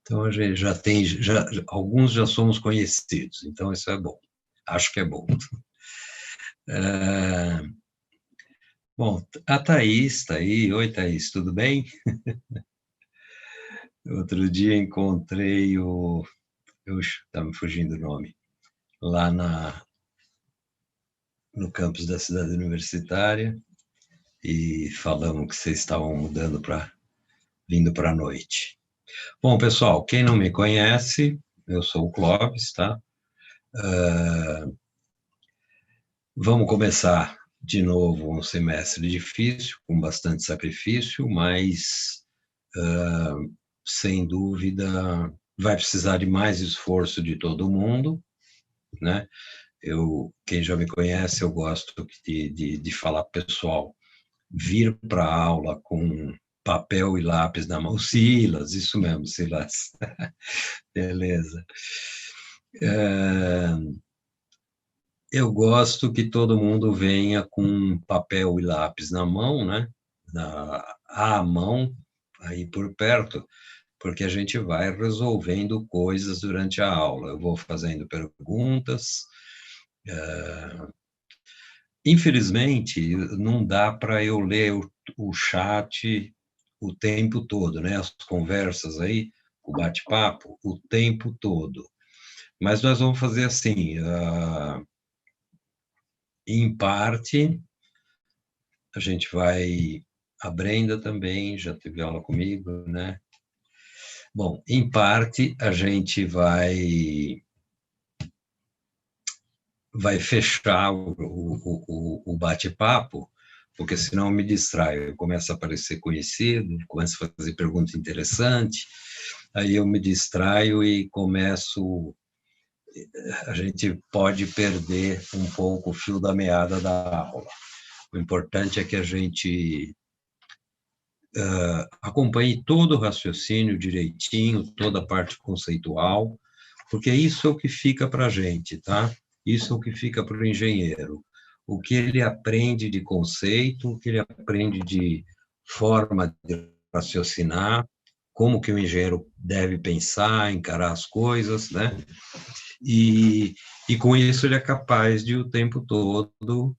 Então, a gente já tem, alguns já somos conhecidos, então isso é bom. Acho que é bom. É, bom, a Thaís está aí. Oi, Thaís, tudo bem? Outro dia encontrei está me fugindo o nome, lá no campus da cidade universitária, e falamos que vocês estavam vindo para a noite. Bom, pessoal, quem não me conhece, eu sou o Clóvis, tá? Vamos começar de novo um semestre difícil, com bastante sacrifício, mas, sem dúvida, vai precisar de mais esforço de todo mundo, né? Quem já me conhece, eu gosto de falar para o pessoal vir para a aula com papel e lápis na mão. Silas, isso mesmo, Silas. Beleza. Eu gosto que todo mundo venha com papel e lápis na mão, né? À mão, aí por perto, porque a gente vai resolvendo coisas durante a aula. Eu vou fazendo perguntas. Infelizmente, não dá para eu ler o chat o tempo todo, né? As conversas aí, o bate-papo, o tempo todo. Mas nós vamos fazer assim, em parte, a gente vai. A Brenda também já teve aula comigo, né? Bom, em parte, a gente vai fechar o bate-papo, porque senão eu me distraio, eu começo a aparecer conhecido, começo a fazer pergunta interessante, aí eu me distraio e a gente pode perder um pouco o fio da meada da aula. O importante é que a gente acompanhe todo o raciocínio direitinho, toda a parte conceitual, porque isso é o que fica para a gente, tá? Isso é o que fica para o engenheiro. O que ele aprende de conceito, o que ele aprende de forma de raciocinar, como que o engenheiro deve pensar, encarar as coisas, né? E com isso ele é capaz de, o tempo todo,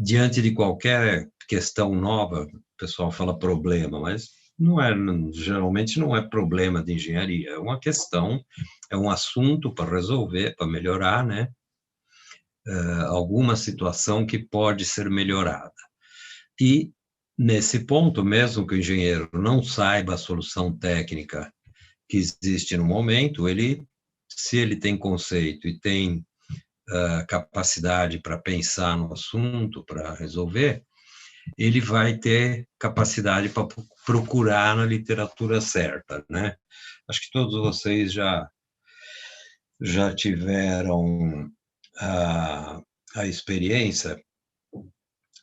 diante de qualquer questão nova, o pessoal fala problema, mas não é, geralmente não é problema de engenharia, é uma questão, é um assunto para resolver, para melhorar, né? Alguma situação que pode ser melhorada. E, nesse ponto, mesmo que o engenheiro não saiba a solução técnica que existe no momento, se ele tem conceito e tem capacidade para pensar no assunto, para resolver, ele vai ter capacidade para procurar na literatura certa, né? Acho que todos vocês já tiveram a experiência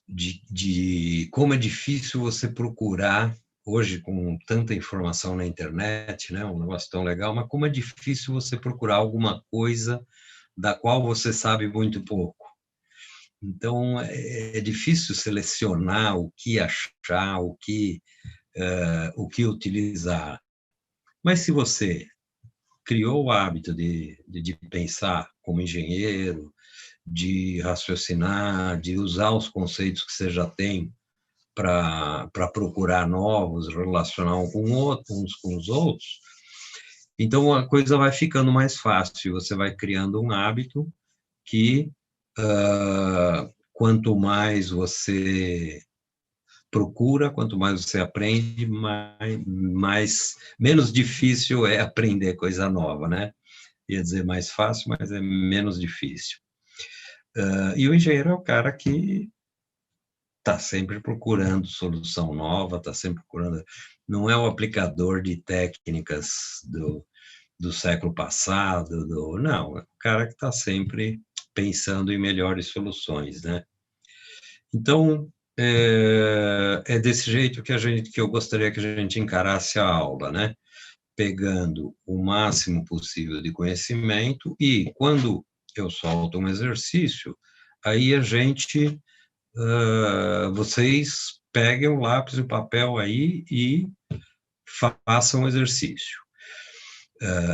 de como é difícil você procurar, hoje com tanta informação na internet, né, um negócio tão legal, mas como é difícil você procurar alguma coisa da qual você sabe muito pouco. Então, é difícil selecionar o que achar, o que utilizar. Mas se você criou o hábito de pensar como engenheiro, de raciocinar, de usar os conceitos que você já tem para procurar novos, relacionar uns com os outros, então a coisa vai ficando mais fácil, você vai criando um hábito que, quanto mais você procura, quanto mais você aprende, menos difícil é aprender coisa nova, né? Ia dizer mais fácil, mas é menos difícil. E o engenheiro é o cara que está sempre procurando solução nova, está sempre procurando. Não é o aplicador de técnicas do século passado, não, é o cara que está sempre pensando em melhores soluções, né? Então, é desse jeito que eu gostaria que a gente encarasse a aula, né? Pegando o máximo possível de conhecimento e, quando eu solto um exercício, aí vocês peguem o lápis e o papel aí e façam um exercício.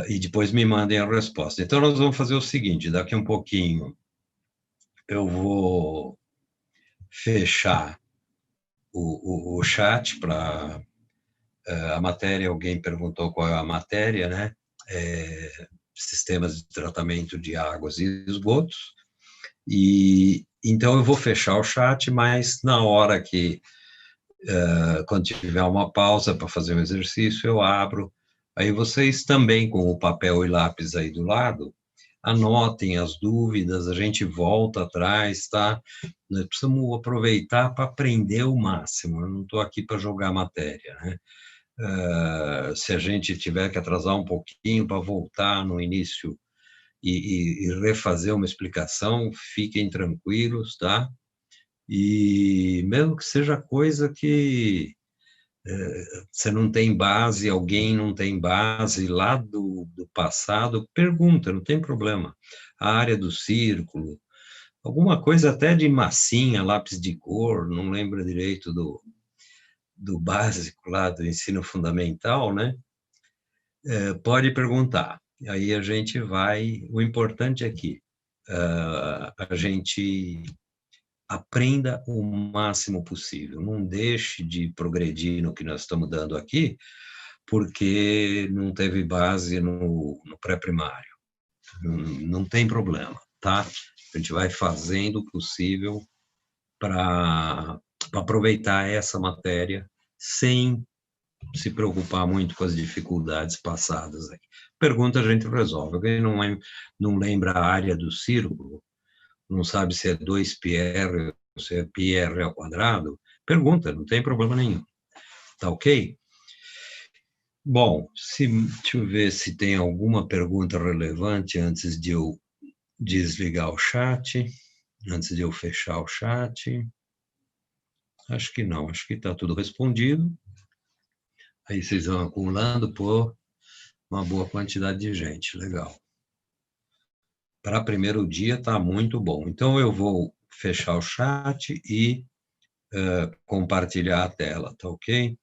E depois me mandem a resposta. Então, nós vamos fazer o seguinte, daqui um pouquinho eu vou fechar o chat para a matéria, alguém perguntou qual é a matéria, né? Sistemas de tratamento de águas e esgotos. E então eu vou fechar o chat, mas na hora que, quando tiver uma pausa para fazer um exercício, eu abro. Aí vocês também, com o papel e lápis aí do lado, anotem as dúvidas, a gente volta atrás, tá? Nós precisamos aproveitar para aprender o máximo, eu não estou aqui para jogar matéria, né? Se a gente tiver que atrasar um pouquinho para voltar no início e refazer uma explicação, fiquem tranquilos, tá? E mesmo que seja coisa que você não tem base, alguém não tem base lá do passado, pergunta, não tem problema. A área do círculo, alguma coisa até de massinha, lápis de cor, não lembro direito do básico lá do ensino fundamental, né? Pode perguntar. Aí a gente vai. O importante é que a gente aprenda o máximo possível. Não deixe de progredir no que nós estamos dando aqui, porque não teve base no pré-primário. Não tem problema, tá? A gente vai fazendo o possível para aproveitar essa matéria sem se preocupar muito com as dificuldades passadas. Aí. Pergunta a gente resolve. Alguém não lembra a área do círculo, não sabe se é 2πr ou se é πr ao quadrado, pergunta, não tem problema nenhum. Tá ok? Bom, deixa eu ver se tem alguma pergunta relevante antes de eu desligar o chat, antes de eu fechar o chat. Acho que não, acho que está tudo respondido. Aí vocês vão acumulando por uma boa quantidade de gente, legal. Para primeiro dia está muito bom. Então eu vou fechar o chat e compartilhar a tela, tá ok?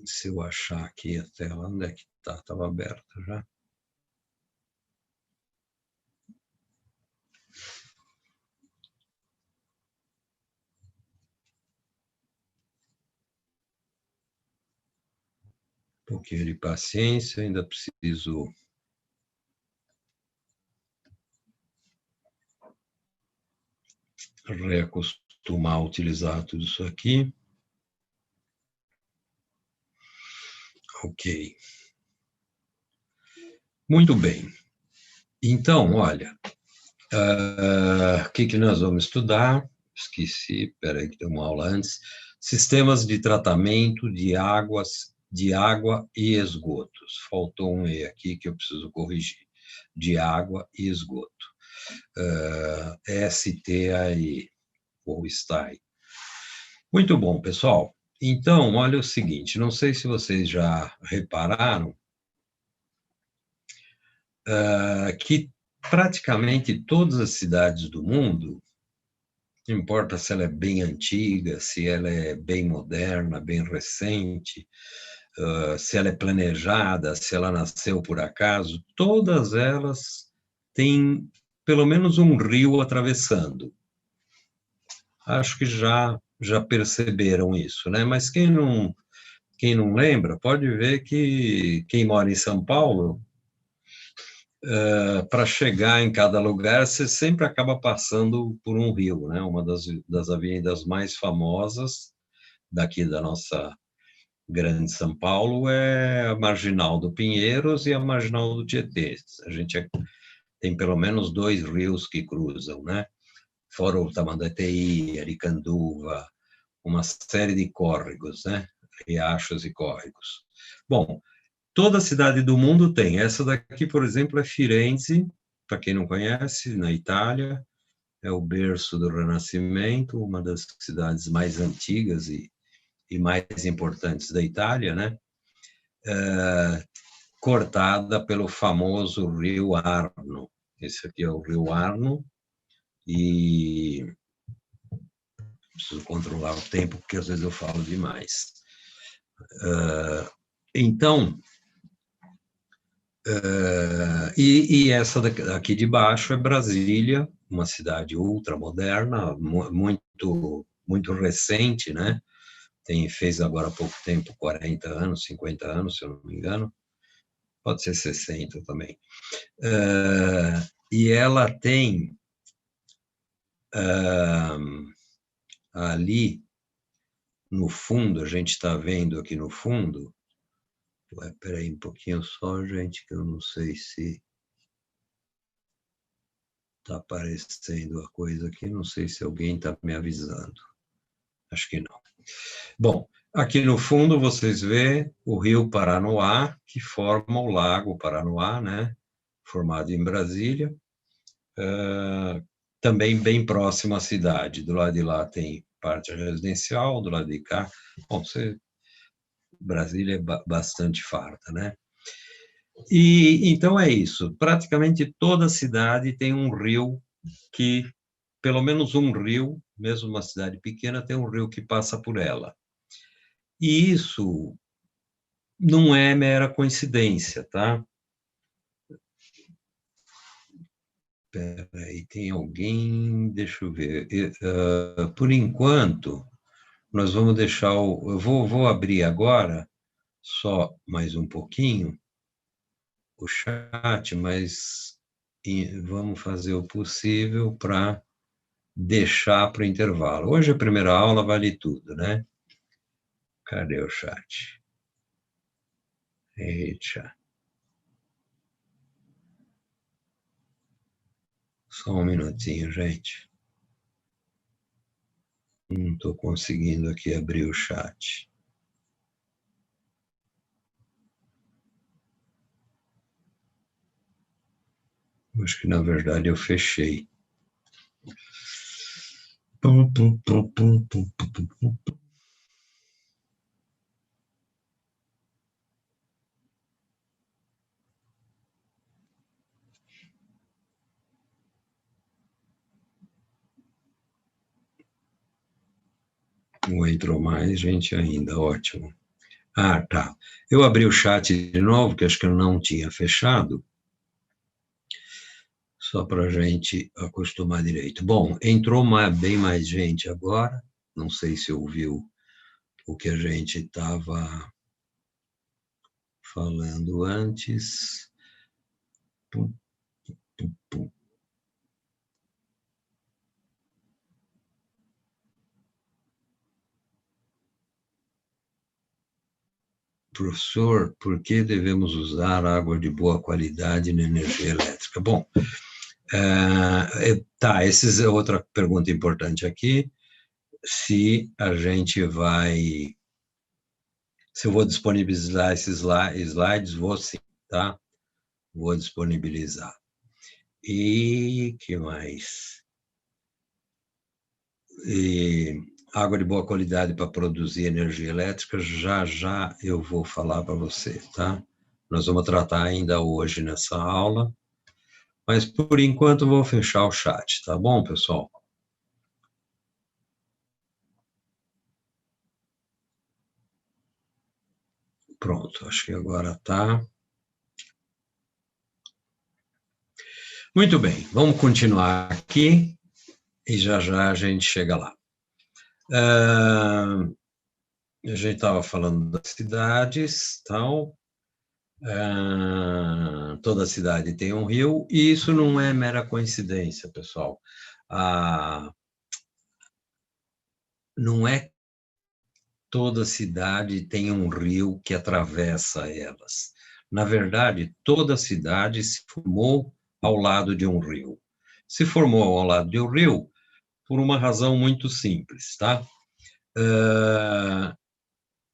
Se eu achar aqui a tela, onde é que está? Estava aberta já. Um pouquinho de paciência, ainda preciso reacostumar a utilizar tudo isso aqui. Ok. Muito bem. Então, olha, o que nós vamos estudar? Esqueci, peraí que tem uma aula antes. Sistemas de tratamento de água e esgotos. Faltou um E aqui que eu preciso corrigir. De água e esgoto. STAE, ou STAE. Muito bom, pessoal. Então, olha o seguinte, não sei se vocês já repararam que praticamente todas as cidades do mundo, não importa se ela é bem antiga, se ela é bem moderna, bem recente, se ela é planejada, se ela nasceu por acaso, todas elas têm pelo menos um rio atravessando. Acho que já perceberam isso, né? Mas quem não lembra, pode ver que quem mora em São Paulo, para chegar em cada lugar, você sempre acaba passando por um rio, né? Uma das avenidas mais famosas daqui da nossa grande São Paulo é a Marginal do Pinheiros e a Marginal do Tietê. A gente tem pelo menos 2 rios que cruzam, né? Fora o Tamanduateí, Aricanduva, uma série de córregos, né? Riachos e córregos. Bom, toda cidade do mundo tem. Essa daqui, por exemplo, é Firenze, para quem não conhece, na Itália. É o berço do Renascimento, uma das cidades mais antigas e mais importantes da Itália, né? Cortada pelo famoso Rio Arno. Esse aqui é o Rio Arno. E preciso controlar o tempo, porque às vezes eu falo demais. Então, e essa aqui de baixo é Brasília, uma cidade ultramoderna, muito recente, né? Fez agora há pouco tempo 40 anos, 50 anos, se eu não me engano, pode ser 60 também. E ela tem ali no fundo, a gente está vendo aqui no fundo, espera aí um pouquinho só, gente, que eu não sei se está aparecendo a coisa aqui, não sei se alguém está me avisando. Acho que não. Bom, aqui no fundo vocês vê o rio Paranoá, que forma o lago Paranoá, né? Formado em Brasília, também bem próximo à cidade. Do lado de lá tem parte residencial, do lado de cá, bom, Brasília é bastante farta, né? E então é isso. Praticamente toda cidade tem um rio que, pelo menos um rio, mesmo uma cidade pequena, tem um rio que passa por ela. E isso não é mera coincidência, tá? Espera aí, tem alguém? Deixa eu ver. Por enquanto, nós vamos deixar eu vou abrir agora, só mais um pouquinho, o chat, mas vamos fazer o possível para deixar para o intervalo. Hoje a primeira aula vale tudo, né? Cadê o chat? Eita. Só um minutinho, gente. Não estou conseguindo aqui abrir o chat. Acho que, na verdade, eu fechei. Não entrou mais gente ainda, ótimo. Ah, tá. Eu abri o chat de novo, que acho que eu não tinha fechado, só para a gente acostumar direito. Bom, entrou bem mais gente agora, não sei se ouviu o que a gente estava falando antes. Professor, por que devemos usar água de boa qualidade na energia elétrica? Bom, tá, essa é outra pergunta importante aqui. Se eu vou disponibilizar esses slides, vou sim, tá? Vou disponibilizar. E que mais? Água de boa qualidade para produzir energia elétrica, já eu vou falar para você, tá? Nós vamos tratar ainda hoje nessa aula, mas por enquanto vou fechar o chat, tá bom, pessoal? Pronto, acho que agora tá. Muito bem, vamos continuar aqui e já a gente chega lá. A gente estava falando das cidades, tal. Toda cidade tem um rio, e isso não é mera coincidência, pessoal. Não é toda cidade tem um rio que atravessa elas. Na verdade, toda cidade se formou ao lado de um rio. Se formou ao lado de um rio por uma razão muito simples, tá?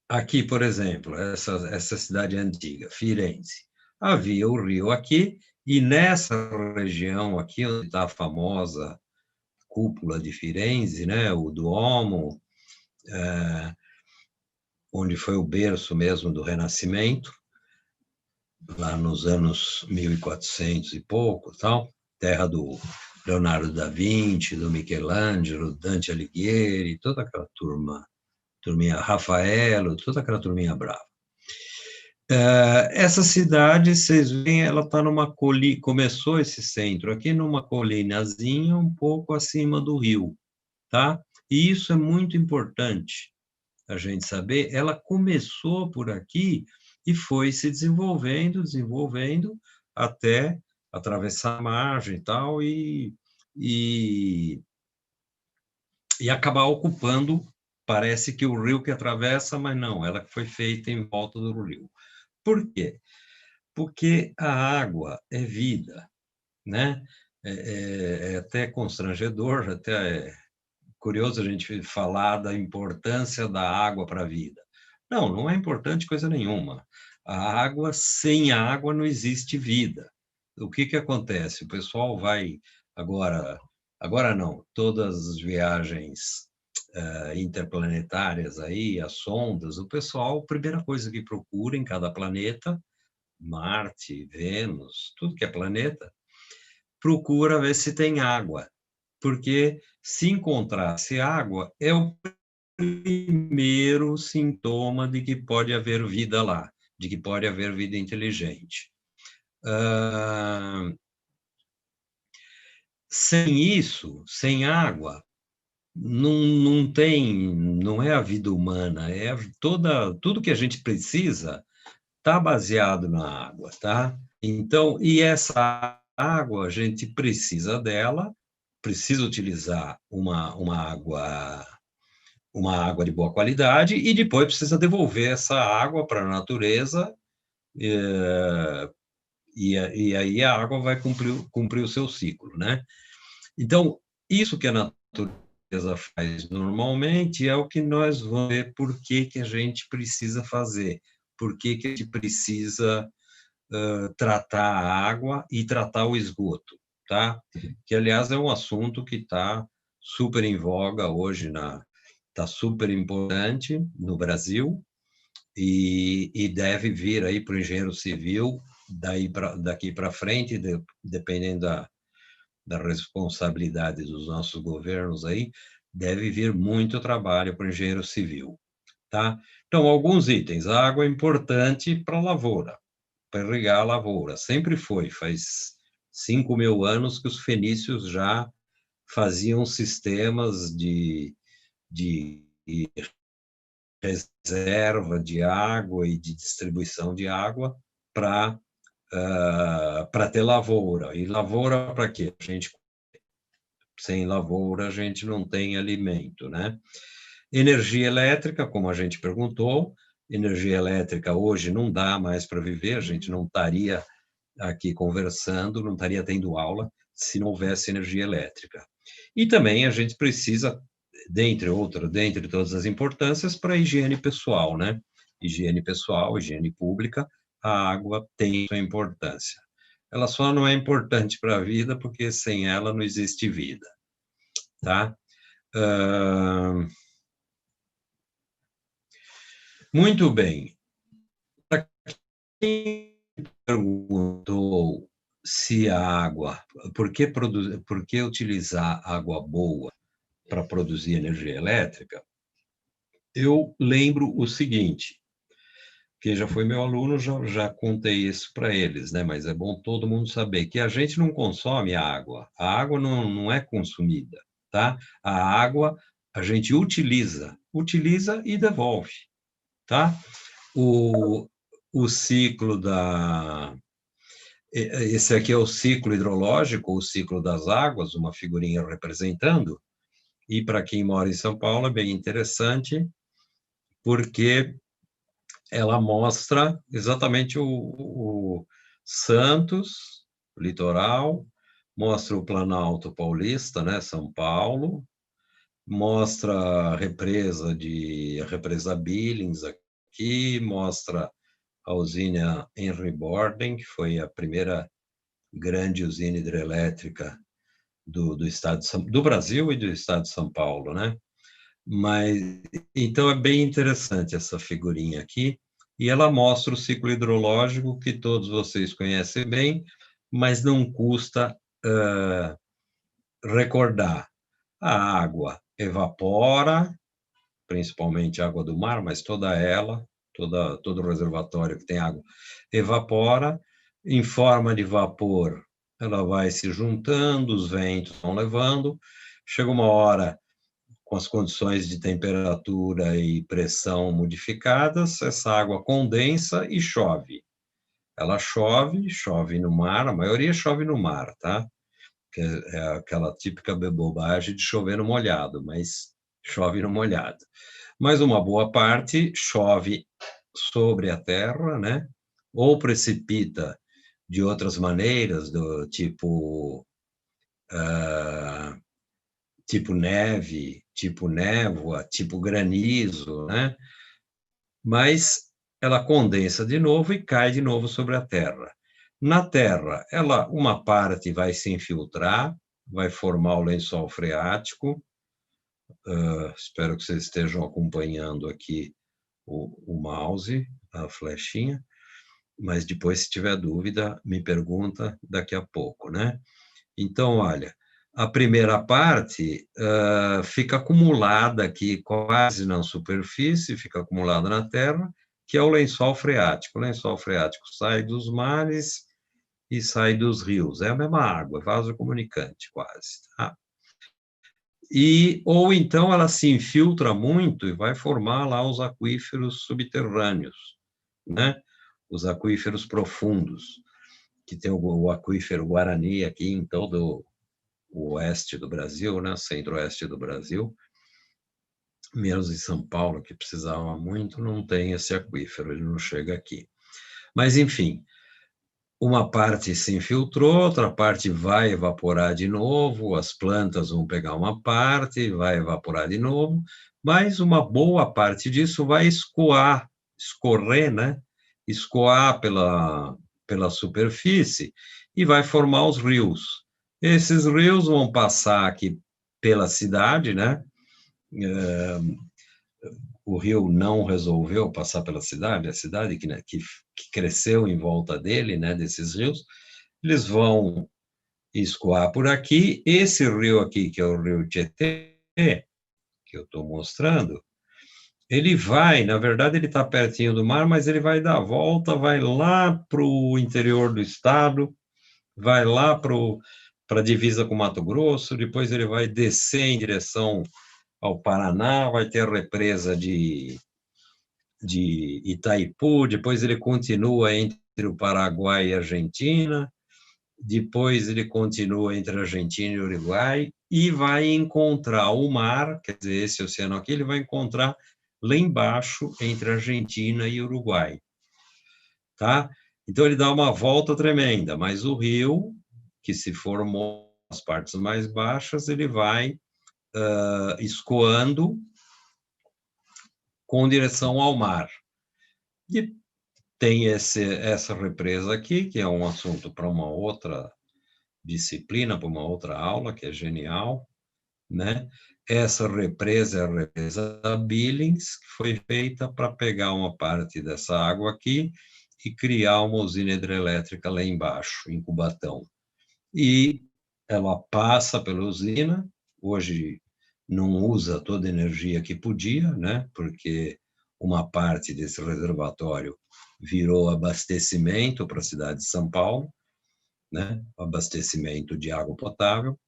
Aqui, por exemplo, essa cidade antiga, Firenze, havia o rio aqui, e nessa região aqui, onde está a famosa cúpula de Firenze, né, o Duomo, onde foi o berço mesmo do Renascimento, lá nos anos 1400 e pouco, tal, terra do Leonardo da Vinci, do Michelangelo, Dante Alighieri, toda aquela turminha Rafaelo, toda aquela turminha brava. Essa cidade, vocês veem, ela está numa colina, começou esse centro aqui numa colinazinha um pouco acima do rio, tá? E isso é muito importante a gente saber. Ela começou por aqui e foi se desenvolvendo até atravessar a margem e tal e acabar ocupando. Parece que o rio que atravessa, mas não, ela foi feita em volta do rio. Por quê? Porque a água é vida, né? É até constrangedor, até curioso a gente falar da importância da água para a vida. Não, não é importante coisa nenhuma. A água, sem água não existe vida. O que que acontece? O pessoal vai agora não, todas as viagens interplanetárias aí, as sondas, o pessoal, a primeira coisa que procura em cada planeta, Marte, Vênus, tudo que é planeta, procura ver se tem água, porque se encontrasse água, é o primeiro sintoma de que pode haver vida lá, de que pode haver vida inteligente. Sem isso, sem água, não tem, não é a vida humana, tudo que a gente precisa está baseado na água, tá? Então, e essa água, a gente precisa dela, precisa utilizar uma água de boa qualidade e depois precisa devolver essa água para a natureza e aí a água vai cumprir o seu ciclo, né? Então, isso que a natureza faz normalmente é o que nós vamos ver por que que a gente precisa fazer, por que que a gente precisa tratar a água e tratar o esgoto, tá? Que, aliás, é um assunto que está super em voga hoje, está super importante no Brasil e deve vir aí para o engenheiro civil daqui para frente, dependendo da responsabilidade dos nossos governos aí, deve vir muito trabalho para o engenheiro civil, tá? Então, alguns itens. A água é importante para a lavoura, para irrigar a lavoura. Sempre foi, faz 5.000 anos que os fenícios já faziam sistemas de reserva de água e de distribuição de água para ter lavoura. E lavoura para quê? Sem lavoura, a gente não tem alimento, né? Energia elétrica, como a gente perguntou, energia elétrica hoje não dá mais para viver, a gente não estaria aqui conversando, não estaria tendo aula se não houvesse energia elétrica. E também a gente precisa, dentre todas as importâncias, para a higiene pessoal, né? Higiene pessoal, higiene pública, a água tem sua importância. Ela só não é importante para a vida porque sem ela não existe vida, tá? Muito bem. Para quem perguntou se a água, por que utilizar água boa para produzir energia elétrica, eu lembro o seguinte, que já foi meu aluno, já contei isso para eles, né? Mas é bom todo mundo saber que a gente não consome a água não é consumida, tá? A água a gente utiliza e devolve, tá? O ciclo esse aqui é o ciclo hidrológico, o ciclo das águas, uma figurinha representando, e para quem mora em São Paulo é bem interessante, porque ela mostra exatamente o Santos, o litoral, mostra o Planalto Paulista, né, São Paulo, mostra a represa Billings aqui, mostra a usina Henry Borden, que foi a primeira grande usina hidrelétrica do estado do Brasil e do estado de São Paulo, né? Mas então é bem interessante essa figurinha aqui, e ela mostra o ciclo hidrológico que todos vocês conhecem bem, mas não custa recordar, a água evapora, principalmente a água do mar, mas toda ela, todo o reservatório que tem água, evapora, em forma de vapor, ela vai se juntando, os ventos vão levando, chega uma hora, com as condições de temperatura e pressão modificadas, essa água condensa e chove. Ela chove no mar, a maioria chove no mar, tá? Que é aquela típica bobagem de chover no molhado, mas chove no molhado. Mas uma boa parte chove sobre a terra, né? Ou precipita de outras maneiras, do tipo tipo neve, tipo névoa, tipo granizo, né? Mas ela condensa de novo e cai de novo sobre a terra. Na terra, uma parte vai se infiltrar, vai formar o lençol freático. Espero que vocês estejam acompanhando aqui o mouse, a flechinha, mas depois, se tiver dúvida, me pergunta daqui a pouco, né? Então, olha, a primeira parte fica acumulada aqui quase na superfície, fica acumulada na terra, que é o lençol freático. O lençol freático sai dos mares e sai dos rios. É a mesma água, vaso comunicante quase. Tá? Ou então ela se infiltra muito e vai formar lá os aquíferos subterrâneos, né? Os aquíferos profundos, que tem o aquífero Guarani aqui em todo o oeste do Brasil, né? Centro-oeste do Brasil, menos em São Paulo, que precisava muito, não tem esse aquífero, ele não chega aqui. Mas, enfim, uma parte se infiltrou, outra parte vai evaporar de novo, as plantas vão pegar uma parte, vai evaporar de novo, mas uma boa parte disso vai escorrer, né? Escoar pela superfície e vai formar os rios. Esses rios vão passar aqui pela cidade, né? O rio não resolveu passar pela cidade, a cidade que cresceu em volta dele, né? Desses rios, eles vão escoar por aqui. Esse rio aqui, que é o rio Tietê, que eu estou mostrando, ele vai, na verdade, ele está pertinho do mar, mas ele vai dar a volta, vai lá para o interior do estado, vai lá para a divisa com Mato Grosso, depois ele vai descer em direção ao Paraná, vai ter a represa de Itaipu, depois ele continua entre o Paraguai e a Argentina, depois ele continua entre a Argentina e o Uruguai e vai encontrar o mar, quer dizer, esse oceano aqui, ele vai encontrar lá embaixo entre a Argentina e o Uruguai, tá? Então ele dá uma volta tremenda, mas o rio, que se formou nas partes mais baixas, ele vai escoando com direção ao mar. E tem essa represa aqui, que é um assunto para uma outra disciplina, para uma outra aula, que é genial, né? Essa represa é a represa Billings, que foi feita para pegar uma parte dessa água aqui e criar uma usina hidrelétrica lá embaixo, em Cubatão. E ela passa pela usina, hoje não usa toda a energia que podia, né? Porque uma parte desse reservatório virou abastecimento para a cidade de São Paulo, né? Abastecimento de água potável.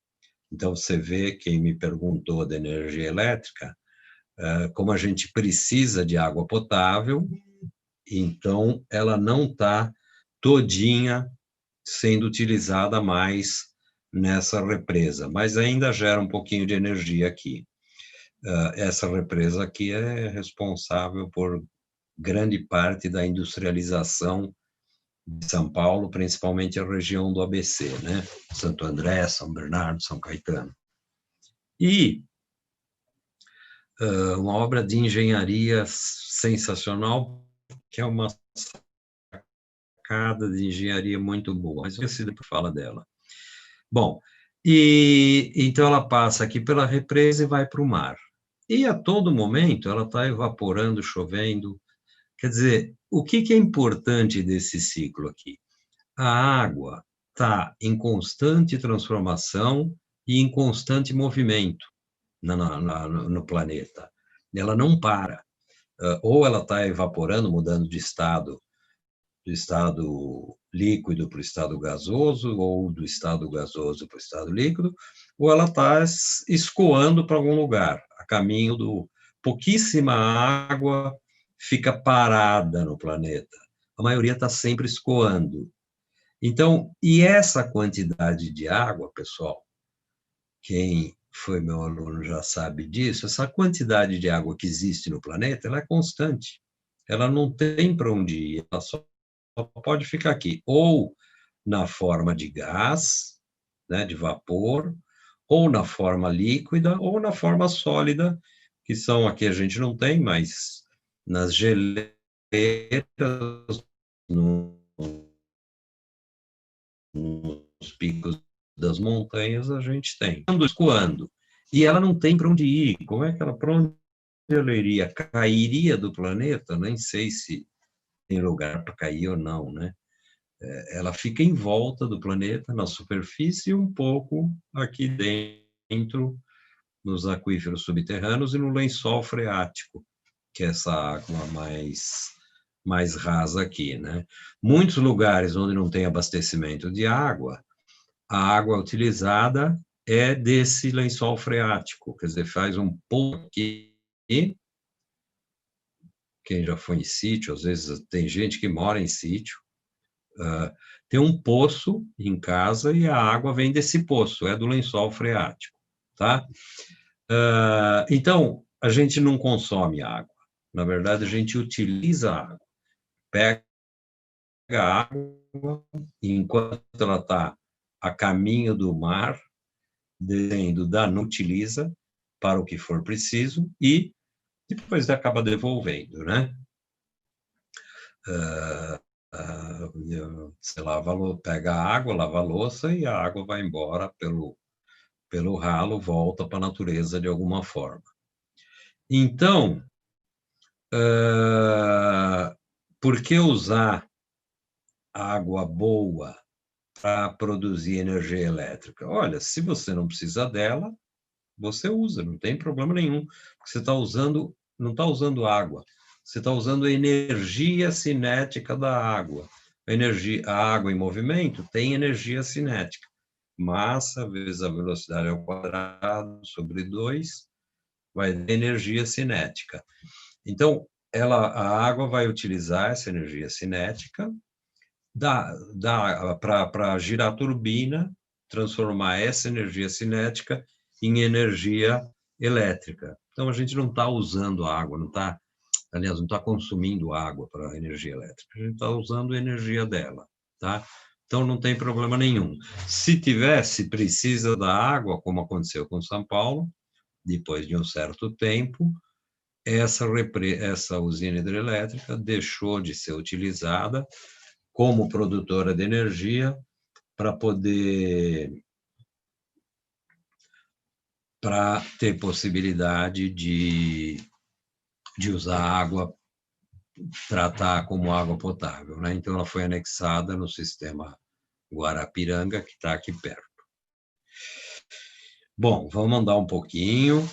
Então, você vê, quem me perguntou da energia elétrica, como a gente precisa de água potável, então ela não está todinha sendo utilizada mais nessa represa, mas ainda gera um pouquinho de energia aqui. Essa represa aqui é responsável por grande parte da industrialização de São Paulo, principalmente a região do ABC, né? Santo André, São Bernardo, São Caetano. E uma obra de engenharia sensacional, que é uma sacada de engenharia muito boa, mas eu esqueci por falar dela. Bom, então ela passa aqui pela represa e vai para o mar. E a todo momento ela está evaporando, chovendo. Quer dizer, o que é importante desse ciclo aqui? A água está em constante transformação e em constante movimento no planeta. Ela não para. Ou ela está evaporando, mudando de estado líquido para o estado gasoso, ou do estado gasoso para o estado líquido, ou ela está escoando para algum lugar, a caminho do... Pouquíssima água fica parada no planeta. A maioria está sempre escoando. Então, e essa quantidade de água, pessoal, quem foi meu aluno já sabe disso, essa quantidade de água que existe no planeta, ela é constante. Ela não tem para onde ir, ela só pode ficar aqui, ou na forma de gás, né, de vapor, ou na forma líquida, ou na forma sólida, que são aqui a gente não tem, mas nas geleiras, nos picos das montanhas, a gente tem. Escoando. E ela não tem para onde ir. Como é que ela, para onde ela iria? Cairia do planeta? Nem sei se tem lugar para cair ou não, né? Ela fica em volta do planeta, na superfície, e um pouco aqui dentro, nos aquíferos subterrâneos e no lençol freático, que é essa água mais rasa aqui, né? Muitos lugares onde não tem abastecimento de água, a água utilizada é desse lençol freático, quer dizer, faz um pouco aqui. Quem já foi em sítio, às vezes tem gente que mora em sítio, tem um poço em casa e a água vem desse poço, é do lençol freático, tá? Então, a gente não consome água. Na verdade, a gente utiliza a água. Pega a água, e enquanto ela está a caminho do mar, descendo utiliza para o que for preciso e depois acaba devolvendo, né? Você pega a água, lava a louça e a água vai embora pelo ralo, volta para a natureza de alguma forma. Então, por que usar água boa para produzir energia elétrica? Olha, se você não precisa dela, você usa, não tem problema nenhum. Você está usando, não está usando água, você está usando a energia cinética da água. A água em movimento tem energia cinética. Massa vezes a velocidade ao quadrado sobre 2 vai dar energia cinética. Então, a água vai utilizar essa energia cinética para girar a turbina, transformar essa energia cinética em energia elétrica. Então, a gente não está usando água, aliás, não está consumindo água para a energia elétrica, a gente está usando a energia dela, tá? Então, não tem problema nenhum. Se precisa da água, como aconteceu com São Paulo, depois de um certo tempo, essa usina hidrelétrica deixou de ser utilizada como produtora de energia para ter possibilidade de usar água, tratar como água potável, né? Então ela foi anexada no sistema Guarapiranga, que está aqui perto. Bom, vamos andar um pouquinho.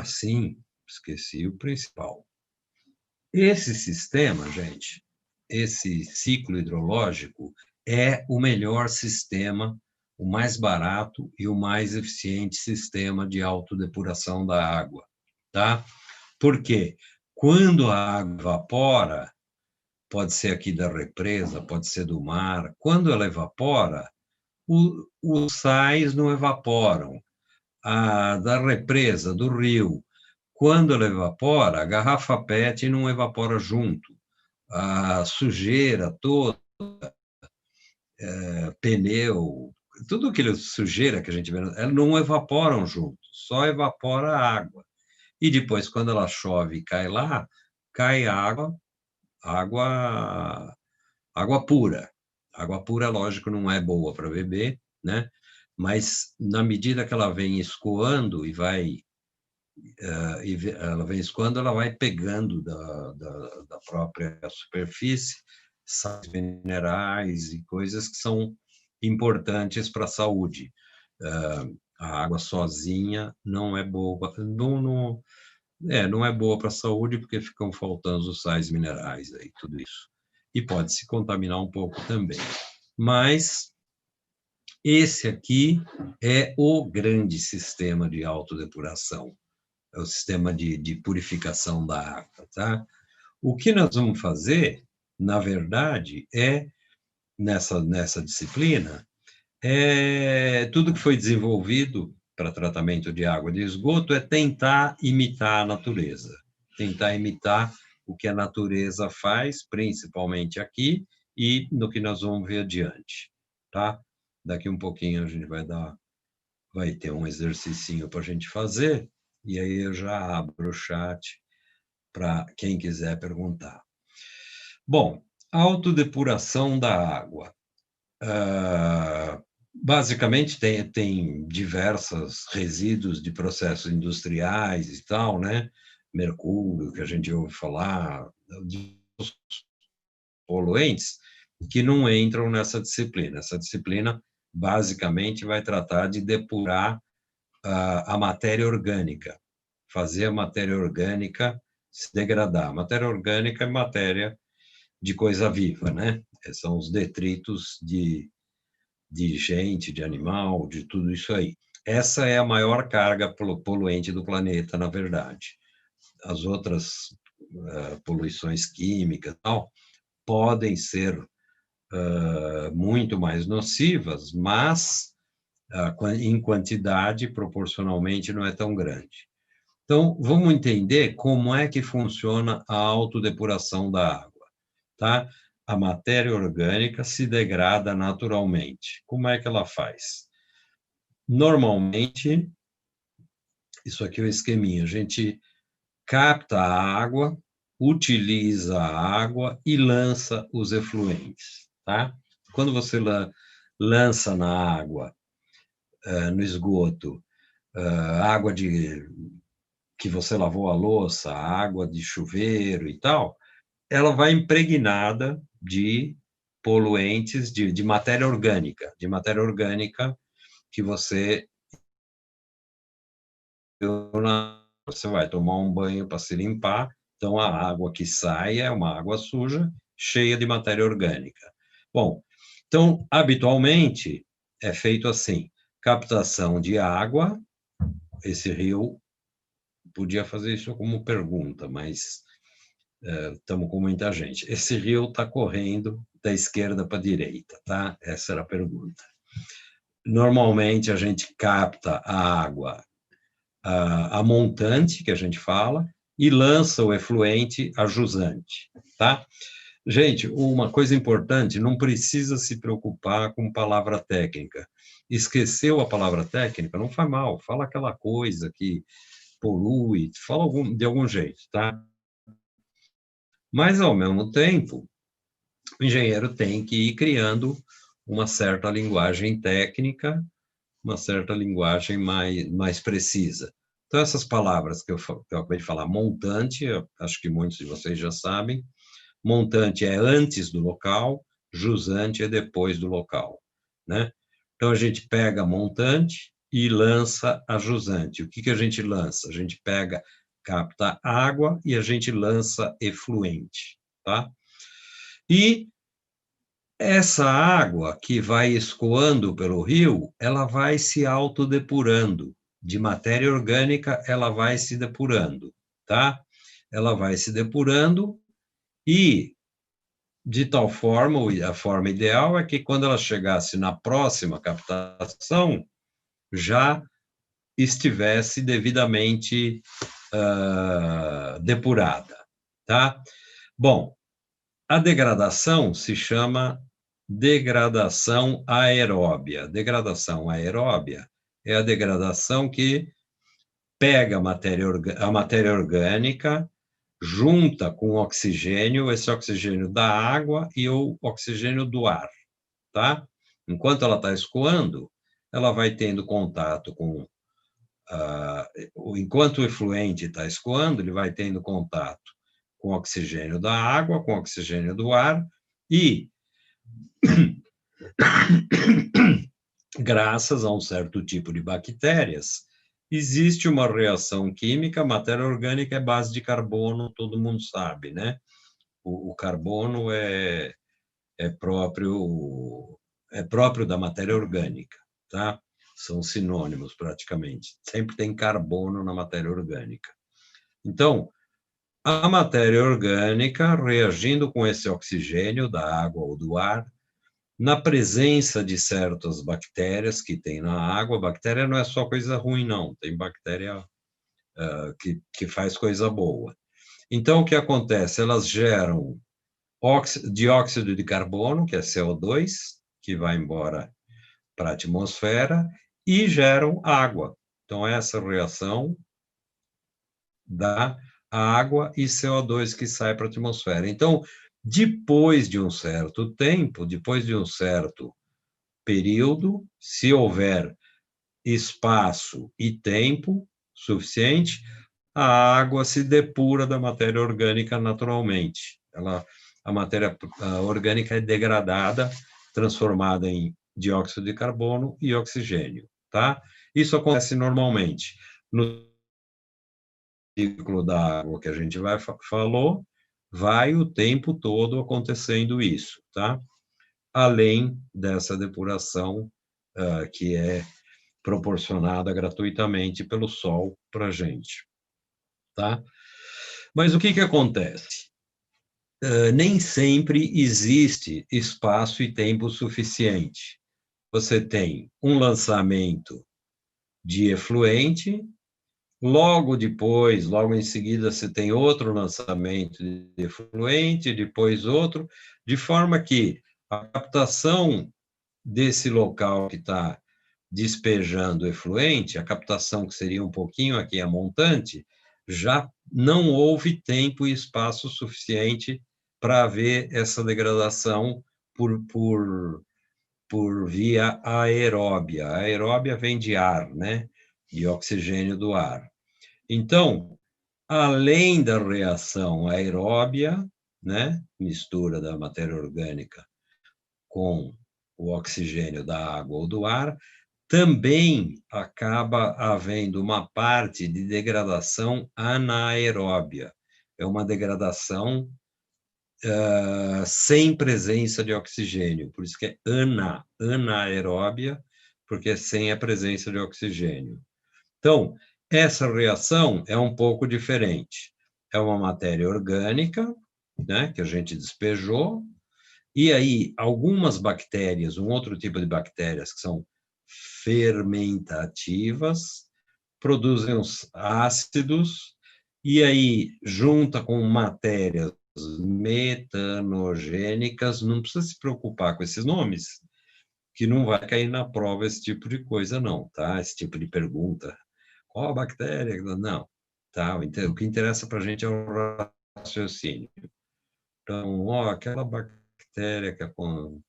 Sim, esqueci o principal. Esse sistema, gente, esse ciclo hidrológico é o melhor sistema, o mais barato e o mais eficiente sistema de autodepuração da água, tá? Por quê? Quando a água evapora, pode ser aqui da represa, pode ser do mar, quando ela evapora, os sais não evaporam. Da represa, do rio, quando ela evapora, a garrafa PET não evapora junto. A sujeira toda, pneu, tudo aquilo sujeira que a gente vê, elas não evaporam junto, só evapora a água. E depois, quando ela chove e cai lá, cai água pura. Água pura, lógico, não é boa para beber, né? Mas na medida que ela vem escoando ela vem escoando, ela vai pegando da própria superfície sais minerais e coisas que são importantes para a saúde. A água sozinha não é boa, não é boa para a saúde, porque ficam faltando os sais minerais aí, tudo isso. E pode se contaminar um pouco também. Mas esse aqui é o grande sistema de autodepuração, é o sistema de purificação da água, tá? O que nós vamos fazer, na verdade, nessa disciplina, tudo que foi desenvolvido para tratamento de água de esgoto é tentar imitar a natureza, tentar imitar o que a natureza faz, principalmente aqui, e no que nós vamos ver adiante, tá? Daqui um pouquinho a gente vai ter um exercício para a gente fazer, e aí eu já abro o chat para quem quiser perguntar. Bom, autodepuração da água. Basicamente, tem diversos resíduos de processos industriais e tal, né? Mercúrio, que a gente ouve falar, de poluentes, que não entram nessa disciplina. Essa disciplina, basicamente, vai tratar de depurar a matéria orgânica, fazer a matéria orgânica se degradar. A matéria orgânica é matéria de coisa viva, né? São os detritos de gente, de animal, de tudo isso aí. Essa é a maior carga poluente do planeta, na verdade. As outras poluições químicas tal, podem ser muito mais nocivas, mas em quantidade, proporcionalmente, não é tão grande. Então, vamos entender como é que funciona a autodepuração da água, tá? A matéria orgânica se degrada naturalmente. Como é que ela faz? Normalmente, isso aqui é o esqueminha, a gente capta a água, utiliza a água e lança os efluentes, tá? Quando você lança na água, no esgoto, água que você lavou a louça, água de chuveiro e tal, ela vai impregnada de poluentes, de matéria orgânica que você vai tomar um banho para se limpar, então a água que sai é uma água suja, cheia de matéria orgânica. Bom, então, habitualmente, é feito assim, captação de água, esse rio podia fazer isso como pergunta, mas estamos com muita gente. Esse rio está correndo da esquerda para a direita, tá? Essa era a pergunta. Normalmente, a gente capta a água a montante, que a gente fala, e lança o efluente a jusante, tá? Gente, uma coisa importante, não precisa se preocupar com palavra técnica. Esqueceu a palavra técnica? Não faz mal, fala aquela coisa que polui, fala de algum jeito, tá? Mas, ao mesmo tempo, o engenheiro tem que ir criando uma certa linguagem técnica, uma certa linguagem mais precisa. Então, essas palavras que eu acabei de falar, montante, acho que muitos de vocês já sabem, montante é antes do local, jusante é depois do local, né? Então, a gente pega montante e lança a jusante. O que a gente lança? A gente capta água e a gente lança efluente, tá? E essa água que vai escoando pelo rio, ela vai se autodepurando. De matéria orgânica, ela vai se depurando, tá? Ela vai se depurando e, de tal forma, a forma ideal é que quando ela chegasse na próxima captação, já estivesse devidamente depurada, tá? Bom, a degradação se chama degradação aeróbia. Degradação aeróbia é a degradação que pega a matéria orgânica, junta com oxigênio, esse oxigênio da água e o oxigênio do ar, tá? Enquanto ela está escoando, ela vai tendo contato com enquanto o efluente está escoando, ele vai tendo contato com o oxigênio da água, com o oxigênio do ar, e graças a um certo tipo de bactérias, existe uma reação química. A matéria orgânica é base de carbono, todo mundo sabe, né? O carbono é próprio da matéria orgânica, tá? São sinônimos praticamente. Sempre tem carbono na matéria orgânica. Então, a matéria orgânica reagindo com esse oxigênio da água ou do ar, na presença de certas bactérias que tem na água. Bactéria não é só coisa ruim, não. Tem bactéria que faz coisa boa. Então, o que acontece? Elas geram dióxido de carbono, que é CO2, que vai embora para a atmosfera, e geram água. Então, essa reação dá água e CO2 que sai para a atmosfera. Então, depois de um certo tempo, depois de um certo período, se houver espaço e tempo suficiente, a água se depura da matéria orgânica naturalmente. A matéria orgânica é degradada, transformada em dióxido de carbono e oxigênio, tá? Isso acontece normalmente no ciclo da água que a gente falou, vai o tempo todo acontecendo isso, tá? Além dessa depuração que é proporcionada gratuitamente pelo Sol para a gente, tá? Mas o que acontece? Nem sempre existe espaço e tempo suficiente. Você tem um lançamento de efluente, logo depois, logo em seguida, você tem outro lançamento de efluente, depois outro, de forma que a captação desse local que está despejando efluente, a captação que seria um pouquinho aqui a montante, já não houve tempo e espaço suficiente para haver essa degradação por via aeróbia. A aeróbia vem de ar, né? De oxigênio do ar. Então, além da reação aeróbia, né? Mistura da matéria orgânica com o oxigênio da água ou do ar, também acaba havendo uma parte de degradação anaeróbia. É uma degradação sem presença de oxigênio, por isso que é anaeróbia, porque é sem a presença de oxigênio. Então, essa reação é um pouco diferente. É uma matéria orgânica, né, que a gente despejou, e aí algumas bactérias, um outro tipo de bactérias que são fermentativas, produzem os ácidos, e aí junta com matérias metanogênicas. Não precisa se preocupar com esses nomes, que não vai cair na prova esse tipo de coisa, não, tá? Esse tipo de pergunta. Qual a bactéria? Não, tá? O que interessa para a gente é o raciocínio. Então, aquela bactéria que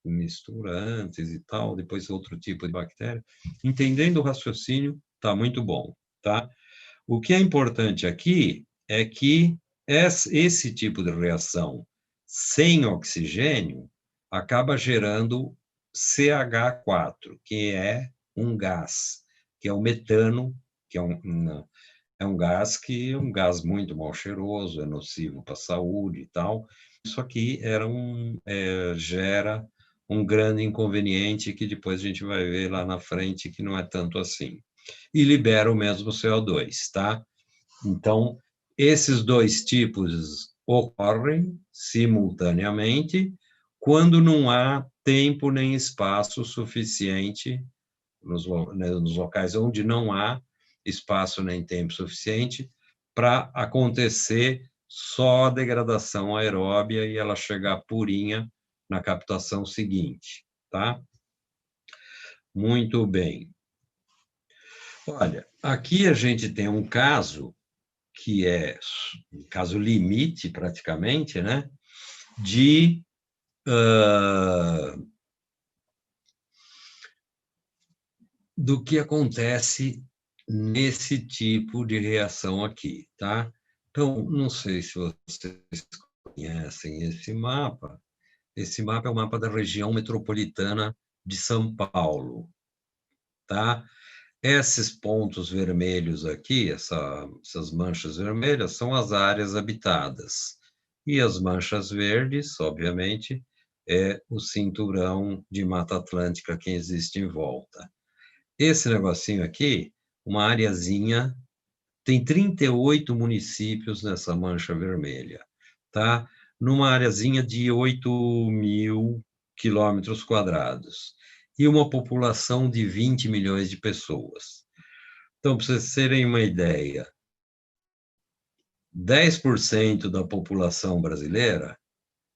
mistura antes e tal, depois outro tipo de bactéria. Entendendo o raciocínio, tá muito bom, tá? O que é importante aqui é que esse tipo de reação sem oxigênio acaba gerando CH4, que é um gás, que é o metano, que é um gás que é um gás muito mal cheiroso, é nocivo para a saúde e tal. Isso aqui gera um grande inconveniente que depois a gente vai ver lá na frente que não é tanto assim. E libera o mesmo CO2, tá? Então, esses dois tipos ocorrem simultaneamente quando não há tempo nem espaço suficiente nos locais onde não há espaço nem tempo suficiente para acontecer só a degradação aeróbia e ela chegar purinha na captação seguinte, tá? Muito bem. Olha, aqui a gente tem um caso que é um caso limite, praticamente, né, do que acontece nesse tipo de reação aqui, tá? Então, não sei se vocês conhecem esse mapa. Esse mapa é o mapa da região metropolitana de São Paulo. tá? Esses pontos vermelhos aqui, essas manchas vermelhas, são as áreas habitadas. E as manchas verdes, obviamente, é o cinturão de Mata Atlântica que existe em volta. Esse negocinho aqui, uma areazinha, tem 38 municípios nessa mancha vermelha, tá? Numa areazinha de 8.000 quilômetros quadrados e uma população de 20 milhões de pessoas. Então, para vocês terem uma ideia, 10% da população brasileira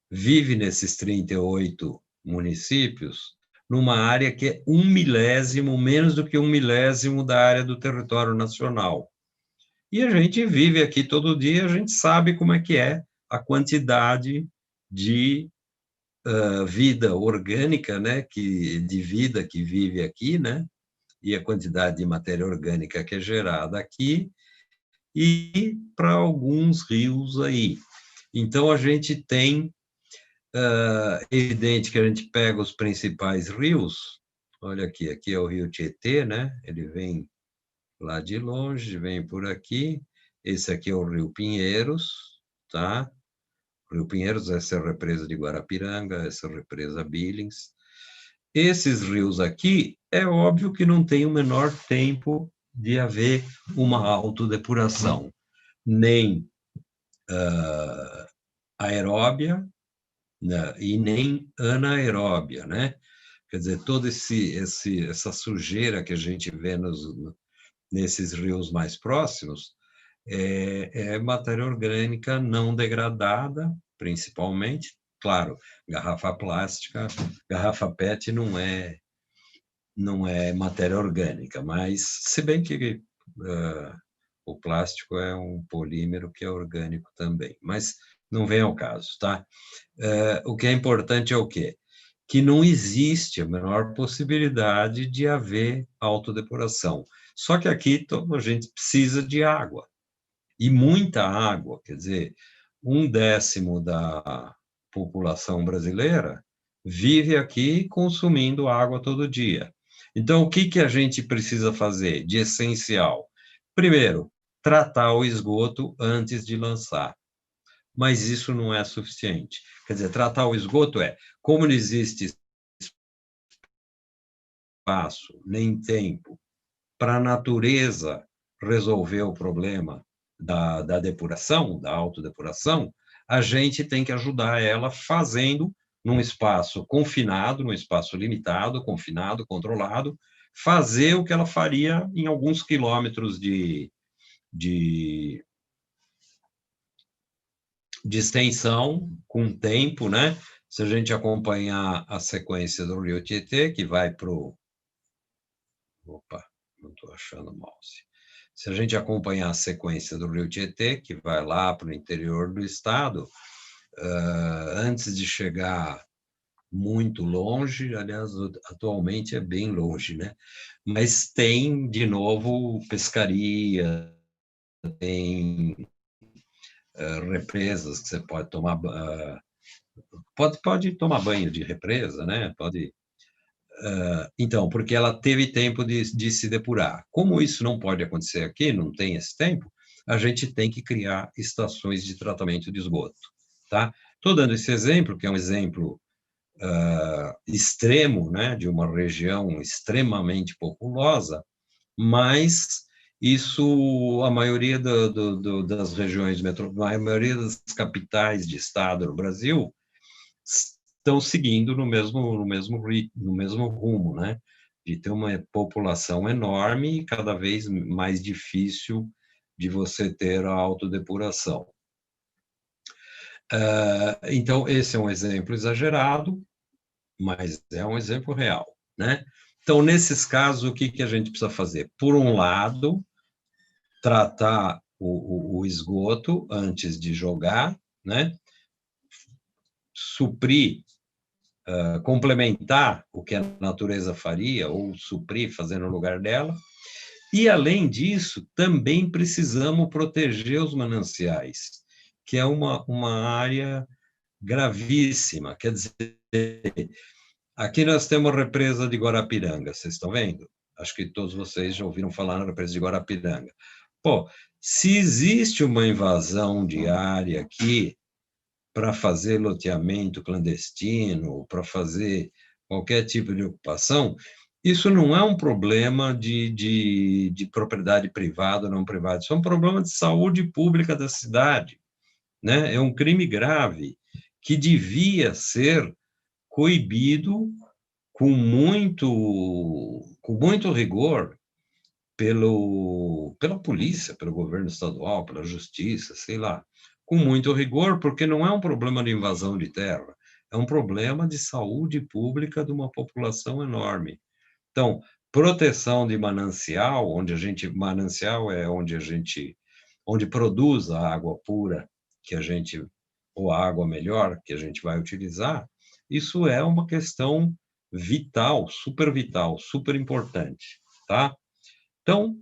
vive nesses 38 municípios, numa área que é 1/1000, menos do que 1/1000 da área do território nacional. E a gente vive aqui todo dia, a gente sabe como é que é a quantidade de vida orgânica, né, de vida que vive aqui, né, e a quantidade de matéria orgânica que é gerada aqui, e para alguns rios aí. Então, a gente tem, evidente que a gente pega os principais rios, olha aqui é o rio Tietê, né, ele vem lá de longe, vem por aqui, esse aqui é o rio Pinheiros, tá? Rio Pinheiros, essa é a represa de Guarapiranga, essa é a represa Billings. Esses rios aqui, é óbvio que não tem o menor tempo de haver uma autodepuração, nem aeróbia, né, e nem anaeróbia, né? Quer dizer, toda essa sujeira que a gente vê nesses rios mais próximos é matéria orgânica não degradada, principalmente. Claro, garrafa plástica, garrafa PET não é matéria orgânica, mas se bem que o plástico é um polímero que é orgânico também, mas não vem ao caso, tá? O que é importante é o quê? Que não existe a menor possibilidade de haver autodepuração. Só que aqui a gente precisa de água, e muita água, quer dizer, 1/10 da população brasileira vive aqui consumindo água todo dia. Então, o que a gente precisa fazer de essencial? Primeiro, tratar o esgoto antes de lançar. Mas isso não é suficiente. Quer dizer, tratar o esgoto como não existe espaço nem tempo para a natureza resolver o problema da depuração, da autodepuração, a gente tem que ajudar ela fazendo num espaço confinado, num espaço limitado, confinado, controlado, fazer o que ela faria em alguns quilômetros de extensão, com tempo, né? Se a gente acompanhar a sequência do rio Tietê, que vai para o... Opa, não estou achando o mouse. Se a gente acompanhar a sequência do rio Tietê, que vai lá para o interior do estado, antes de chegar muito longe, aliás, atualmente é bem longe, né? Mas tem, de novo, pescaria, tem represas que você pode tomar, pode tomar banho de represa, né? Pode. Então, porque ela teve tempo de se depurar. Como isso não pode acontecer aqui, não tem esse tempo, a gente tem que criar estações de tratamento de esgoto, tá? Estou dando esse exemplo, que é um exemplo extremo, né, de uma região extremamente populosa, mas isso, a maioria das regiões a maioria das capitais de estado no Brasil estão seguindo no mesmo rumo, né? De ter uma população enorme e cada vez mais difícil de você ter a autodepuração. Então, esse é um exemplo exagerado, mas é um exemplo real, né? Então, nesses casos, o que a gente precisa fazer? Por um lado, tratar o esgoto antes de jogar, né? Suprir, complementar o que a natureza faria, ou suprir, fazer no lugar dela. E, além disso, também precisamos proteger os mananciais, que é uma área gravíssima. Quer dizer, aqui nós temos a represa de Guarapiranga, vocês estão vendo? Acho que todos vocês já ouviram falar na represa de Guarapiranga. Pô, se existe uma invasão de área aqui para fazer loteamento clandestino, para fazer qualquer tipo de ocupação, isso não é um problema de propriedade privada ou não privada, isso é um problema de saúde pública da cidade, né? É um crime grave que devia ser coibido com muito rigor pela polícia, pelo governo estadual, pela justiça, sei lá, com muito rigor, porque não é um problema de invasão de terra, é um problema de saúde pública de uma população enorme. Então, proteção de manancial, manancial é onde produz a água pura ou a água melhor que a gente vai utilizar, isso é uma questão vital, super importante, tá? Então,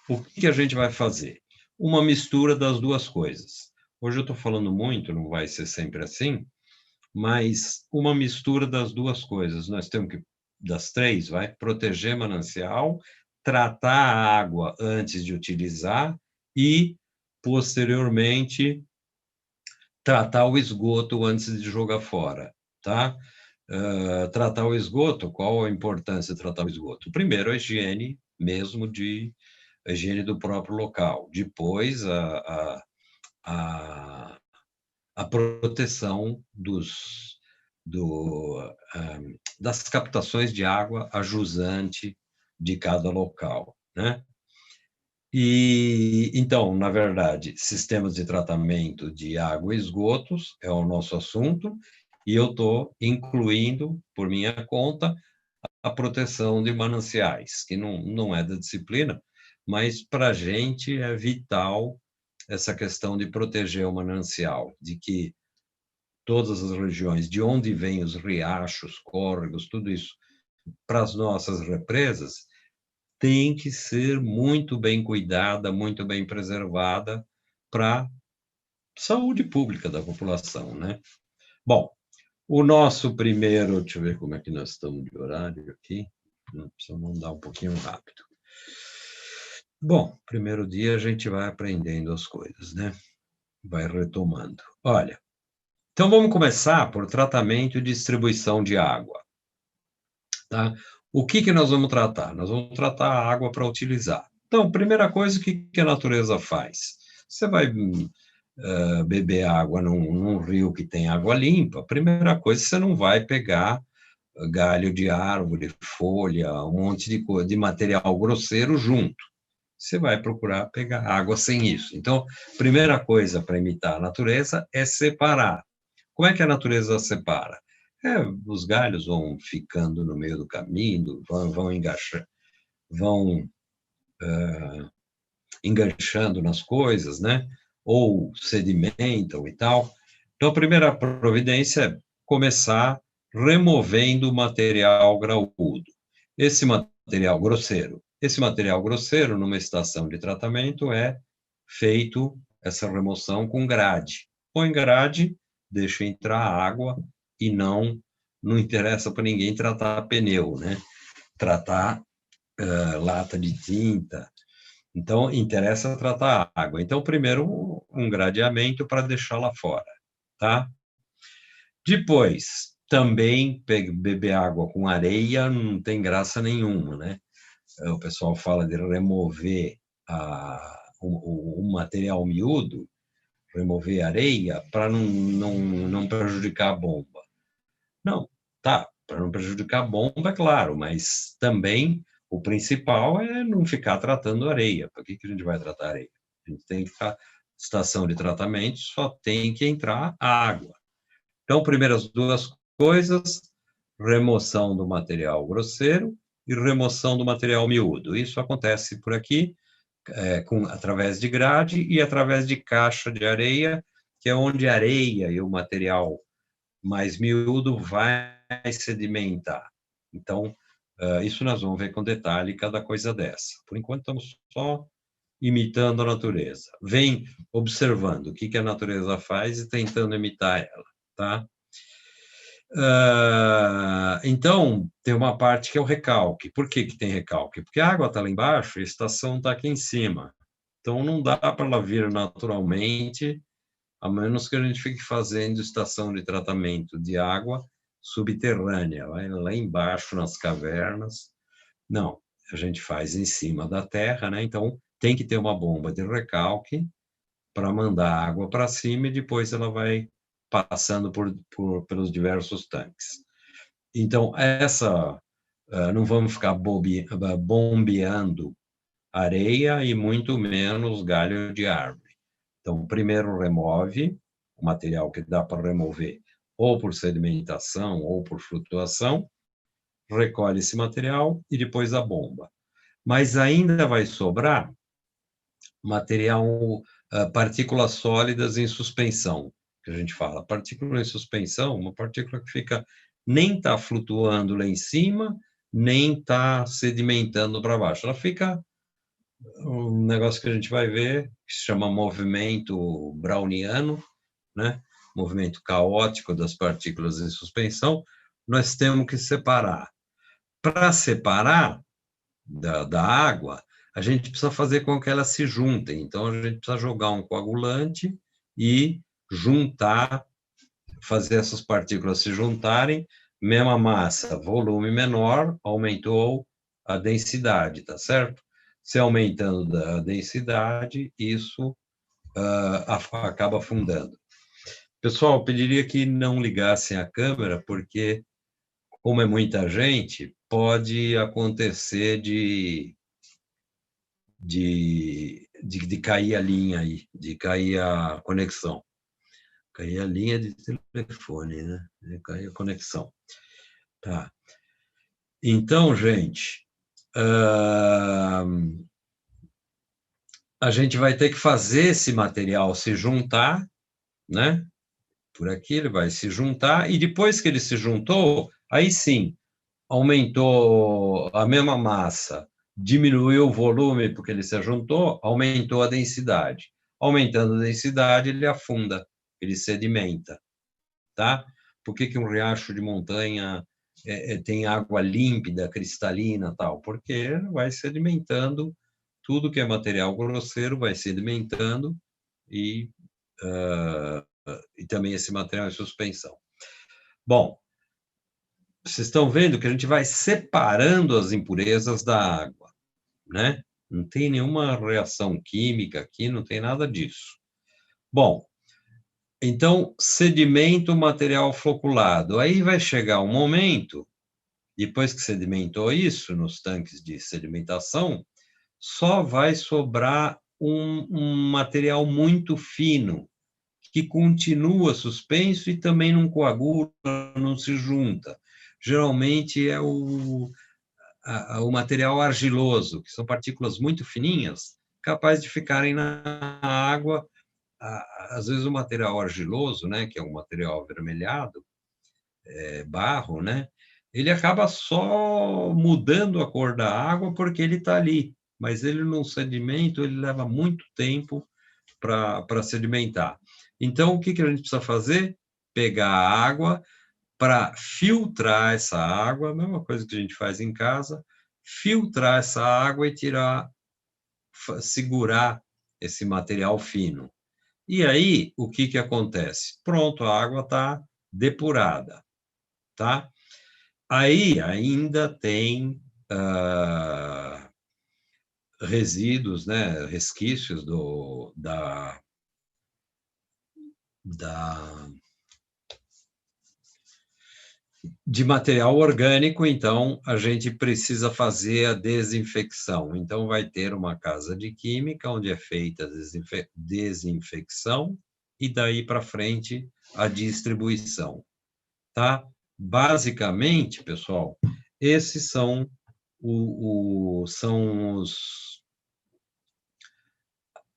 o que a gente vai fazer? Uma mistura das duas coisas. Hoje eu estou falando muito, não vai ser sempre assim, mas uma mistura das duas coisas. Nós temos que, das três, vai proteger manancial, tratar a água antes de utilizar e, posteriormente, tratar o esgoto antes de jogar fora, tá? Tratar o esgoto, qual a importância de tratar o esgoto? Primeiro, a higiene mesmo a higiene do próprio local. Depois, a, a proteção das captações de água a jusante de cada local, né? E, então, na verdade, sistemas de tratamento de água e esgotos é o nosso assunto, e eu estou incluindo, por minha conta, a proteção de mananciais, que não é da disciplina, mas para a gente é vital essa questão de proteger o manancial, de que todas as regiões, de onde vêm os riachos, córregos, tudo isso, para as nossas represas, tem que ser muito bem cuidada, muito bem preservada para a saúde pública da população, né? Bom, o nosso primeiro, deixa eu ver como é que nós estamos de horário aqui, precisa mandar um pouquinho rápido. Bom, primeiro dia a gente vai aprendendo as coisas, né? Vai retomando. Olha, então vamos começar por tratamento e distribuição de água, tá? O que nós vamos tratar? Nós vamos tratar a água para utilizar. Então, primeira coisa, o que a natureza faz? Você vai beber água num rio que tem água limpa, primeira coisa, você não vai pegar galho de árvore, folha, um monte de material grosseiro junto. Você vai procurar pegar água sem isso. Então, primeira coisa para imitar a natureza é separar. Como é que a natureza separa? Os galhos vão ficando no meio do caminho, vão enganchando nas coisas, né? Ou sedimentam e tal. Então, a primeira providência é começar removendo o material graúdo. Esse material grosseiro, numa estação de tratamento, é feito essa remoção com grade. Põe grade, deixa entrar água e não interessa para ninguém tratar pneu, né? Tratar lata de tinta. Então, interessa tratar a água. Então, primeiro, um gradeamento para deixá-la fora, tá? Depois, também beber água com areia não tem graça nenhuma, né? O pessoal fala de remover o material miúdo, remover areia, para não prejudicar a bomba. Não, tá, para não prejudicar a bomba, é claro, mas também o principal é não ficar tratando areia. Por que a gente vai tratar areia? A gente tem que ficar, estação de tratamento, só tem que entrar água. Então, primeiras duas coisas, remoção do material grosseiro e remoção do material miúdo. Isso acontece por aqui, através de grade e através de caixa de areia, que é onde a areia e o material mais miúdo vai sedimentar. Então, isso nós vamos ver com detalhe cada coisa dessa. Por enquanto, estamos só imitando a natureza. Vem observando o que a natureza faz e tentando imitar ela, tá? Então, tem uma parte que é o recalque. Por que que tem recalque? Porque a água está lá embaixo e a estação está aqui em cima. Então, não dá para ela vir naturalmente, a menos que a gente fique fazendo estação de tratamento de água subterrânea, lá embaixo nas cavernas. Não, a gente faz em cima da terra, né? Então, tem que ter uma bomba de recalque para mandar a água para cima e depois ela vai passando pelos diversos tanques. Então, não vamos ficar bombeando areia e muito menos galho de árvore. Então, primeiro remove o material que dá para remover ou por sedimentação ou por flutuação, recolhe esse material e depois a bomba. Mas ainda vai sobrar material, partículas sólidas em suspensão, que a gente fala. Partícula em suspensão, uma partícula que fica nem está flutuando lá em cima, nem está sedimentando para baixo. Ela fica um negócio que a gente vai ver, que se chama movimento browniano, né? Movimento caótico das partículas em suspensão. Nós temos que separar. Para separar da água, a gente precisa fazer com que elas se juntem. Então, a gente precisa jogar um coagulante e juntar, fazer essas partículas se juntarem, mesma massa, volume menor, aumentou a densidade, tá certo? Se aumentando a densidade, isso acaba afundando. Pessoal, eu pediria que não ligassem a câmera, porque, como é muita gente, pode acontecer de cair a linha aí, de cair a conexão. Cair a linha de telefone, né? De cair a conexão. Tá. Então, gente, a gente vai ter que fazer esse material se juntar, né? Por aqui ele vai se juntar, e depois que ele se juntou, aí sim, aumentou a mesma massa, diminuiu o volume porque ele se juntou, aumentou a densidade. Aumentando a densidade, ele afunda, ele sedimenta, tá? Por que que um riacho de montanha tem água límpida, cristalina, tal? Porque vai sedimentando, tudo que é material grosseiro vai sedimentando e, e também esse material em suspensão. Bom, vocês estão vendo que a gente vai separando as impurezas da água, né? Não tem nenhuma reação química aqui, não tem nada disso. Bom, então, sedimento, material floculado. Aí vai chegar um momento, depois que sedimentou isso, nos tanques de sedimentação, só vai sobrar um material muito fino, que continua suspenso e também não coagula, não se junta. Geralmente é o material argiloso, que são partículas muito fininhas, capazes de ficarem na água. Às vezes o material argiloso, né, que é um material avermelhado, barro, né, ele acaba só mudando a cor da água porque ele está ali, mas ele no sedimento ele leva muito tempo para sedimentar. Então, o que que a gente precisa fazer? Pegar a água para filtrar essa água, a mesma coisa que a gente faz em casa, filtrar essa água e tirar, segurar esse material fino. E aí, o que que acontece? Pronto, a água está depurada, tá? Aí ainda tem resíduos, né, resquícios de material orgânico, então a gente precisa fazer a desinfecção. Então vai ter uma casa de química onde é feita a desinfecção e daí para frente a distribuição, tá? Basicamente, pessoal, esses são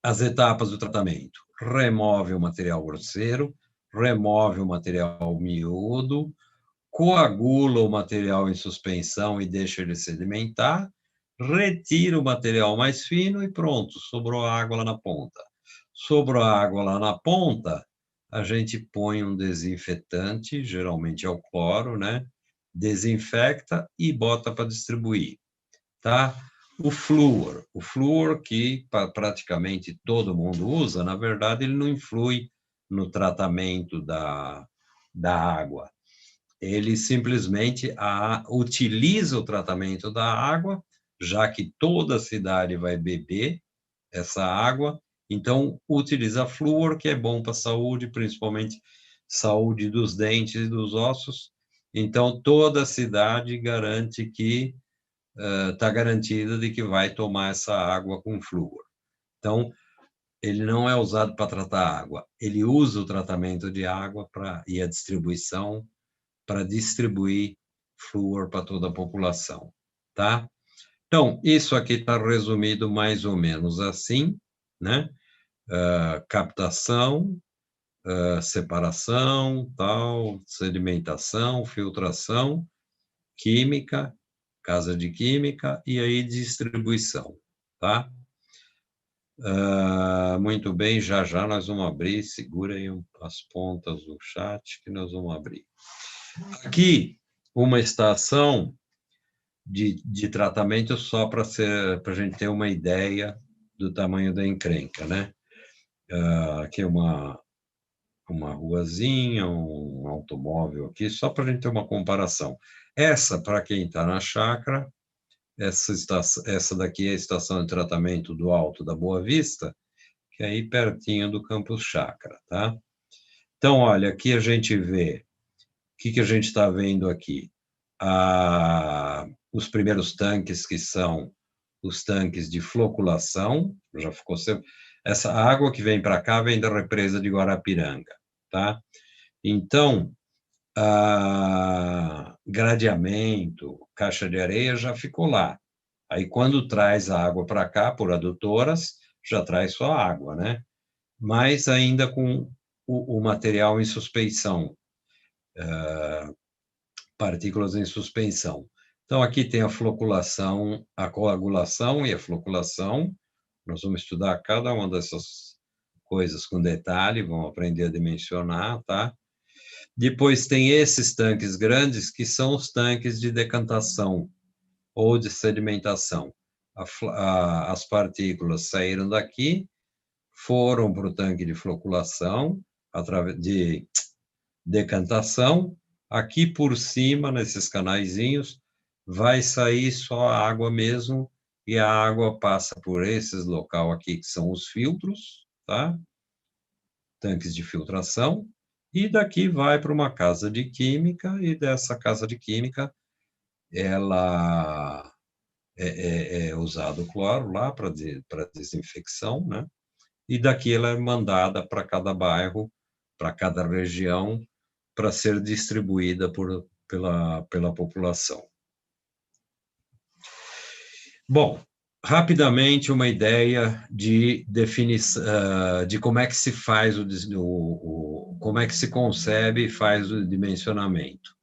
as etapas do tratamento. Remove o material grosseiro, remove o material miúdo, coagula o material em suspensão e deixa ele sedimentar, retira o material mais fino e pronto, sobrou água lá na ponta. Sobrou água lá na ponta, a gente põe um desinfetante, geralmente é o cloro, né? Desinfecta e bota para distribuir, tá? O flúor que praticamente todo mundo usa, na verdade, ele não influi no tratamento da água. Ele simplesmente utiliza o tratamento da água, já que toda a cidade vai beber essa água, então utiliza flúor, que é bom para a saúde, principalmente saúde dos dentes e dos ossos. Então, toda a cidade garante que está garantida de que vai tomar essa água com flúor. Então, ele não é usado para tratar água, ele usa o tratamento de água e a distribuição para distribuir flúor para toda a população, tá? Então, isso aqui está resumido mais ou menos assim, né? Captação, separação, tal, sedimentação, filtração, química, casa de química e aí distribuição, tá? Muito bem, já já nós vamos abrir, segura aí as pontas do chat que nós vamos abrir. Aqui, uma estação de tratamento só para a gente ter uma ideia do tamanho da encrenca, né? Aqui é uma ruazinha, um automóvel aqui, só para a gente ter uma comparação. Essa, para quem está na chácara, essa daqui é a estação de tratamento do Alto da Boa Vista, que é aí pertinho do Campus Chácara, tá? Então, olha, aqui a gente vê, o que a gente está vendo aqui? Os primeiros tanques, que são os tanques de floculação, já ficou sempre... Essa água que vem para cá vem da represa de Guarapiranga, tá? Então, gradeamento, caixa de areia já ficou lá. Aí, quando traz a água para cá, por adutoras, já traz só água, né? Mas ainda com o material em suspeição, partículas em suspensão. Então, aqui tem a floculação, a coagulação e a floculação. Nós vamos estudar cada uma dessas coisas com detalhe, vamos aprender a dimensionar, tá? Depois tem esses tanques grandes, que são os tanques de decantação ou de sedimentação. As partículas saíram daqui, foram para o tanque de floculação, através de decantação. Aqui por cima, nesses canaizinhos, vai sair só a água mesmo, e a água passa por esses local aqui, que são os filtros, tá? Tanques de filtração, e daqui vai para uma casa de química, e dessa casa de química, ela é usado o cloro lá para desinfecção, né? E daqui ela é mandada para cada bairro, para cada região, para ser distribuída pela população. Bom, rapidamente uma ideia de definição, de como é que se faz como é que se concebe e faz o dimensionamento.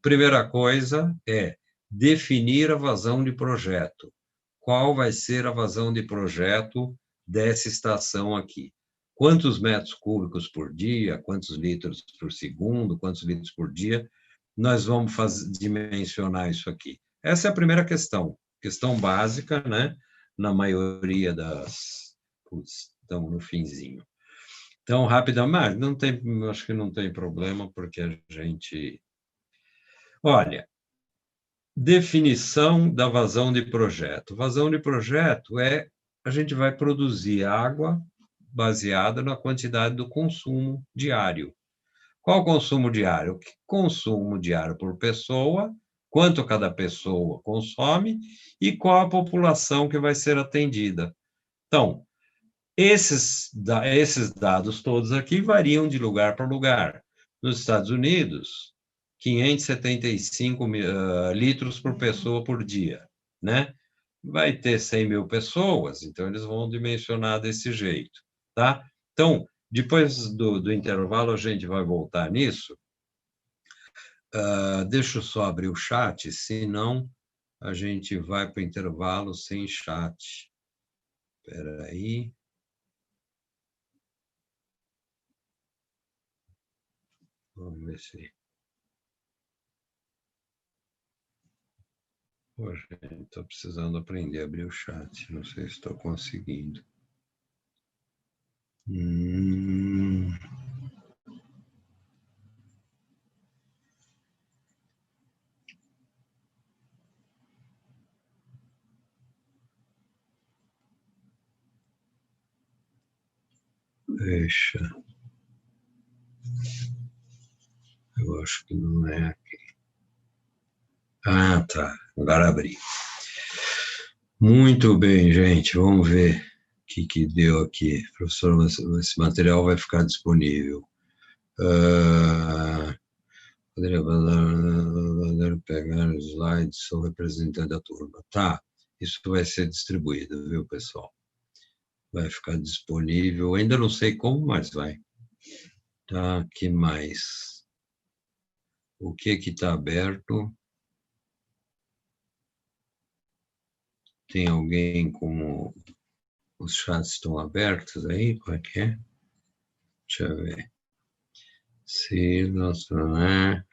Primeira coisa é definir a vazão de projeto. Qual vai ser a vazão de projeto dessa estação aqui? Quantos metros cúbicos por dia, quantos litros por segundo, quantos litros por dia, nós vamos dimensionar isso aqui. Essa é a primeira questão básica, né? Na maioria das... estamos no finzinho. Então, rapidamente, não tem, acho que não tem problema, porque a gente... Olha, definição da vazão de projeto. Vazão de projeto é a gente vai produzir água baseada na quantidade do consumo diário. Qual o consumo diário? Consumo diário por pessoa, quanto cada pessoa consome e qual a população que vai ser atendida. Então, esses dados todos aqui variam de lugar para lugar. Nos Estados Unidos, 575 litros por pessoa por dia, né? Vai ter 100 mil pessoas, então eles vão dimensionar desse jeito, tá? Então, depois do intervalo, a gente vai voltar nisso. Deixa eu só abrir o chat, senão a gente vai para o intervalo sem chat. Espera aí. Vamos ver se... Pô, gente, estou precisando aprender a abrir o chat. Não sei se estou conseguindo. Deixa. Eu acho que não é aqui. Ah, tá. Agora abri. Muito bem, gente. Vamos ver o que deu aqui. Professor, esse material vai ficar disponível. Poderia pegar os slides, sou representante da turma. Tá, isso vai ser distribuído, viu, pessoal? Vai ficar disponível, ainda não sei como, mas vai. Tá, que mais? O que está aberto? Tem alguém como... Os chats estão abertos aí? Qual é que é? Deixa eu ver. Silas, também.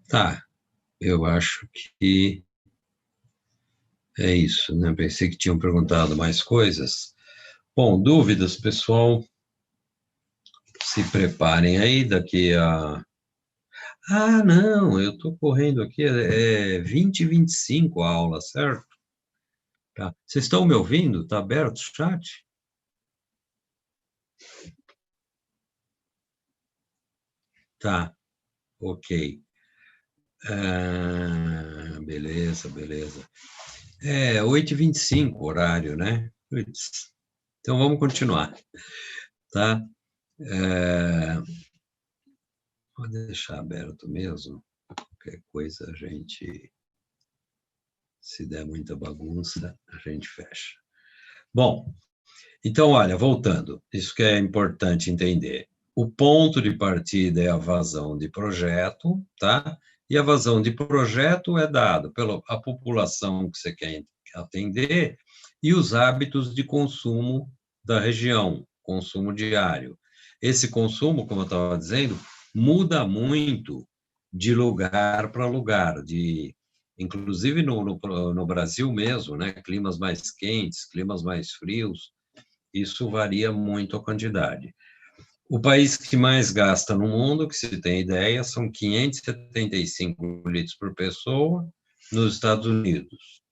Tá, eu acho que é isso, né? Pensei que tinham perguntado mais coisas. Bom, dúvidas, pessoal? Se preparem aí daqui a... Ah, não, eu estou correndo aqui, é 20h25 a aula, certo? Tá. Vocês estão me ouvindo? Está aberto o chat? Tá, ok. Beleza, beleza. É 8h25 o horário, né? Puts. Então vamos continuar, tá? Vou deixar aberto mesmo. Qualquer coisa a gente, se der muita bagunça, a gente fecha. Bom, então, olha, voltando, isso que é importante entender. O ponto de partida é a vazão de projeto, tá? E a vazão de projeto é dado pela a população que você quer atender e os hábitos de consumo da região, consumo diário. Esse consumo, como eu estava dizendo, muda muito de lugar para lugar, inclusive no Brasil mesmo, né? Climas mais quentes, climas mais frios, isso varia muito a quantidade. O país que mais gasta no mundo, que se tem ideia, são 575 litros por pessoa nos Estados Unidos.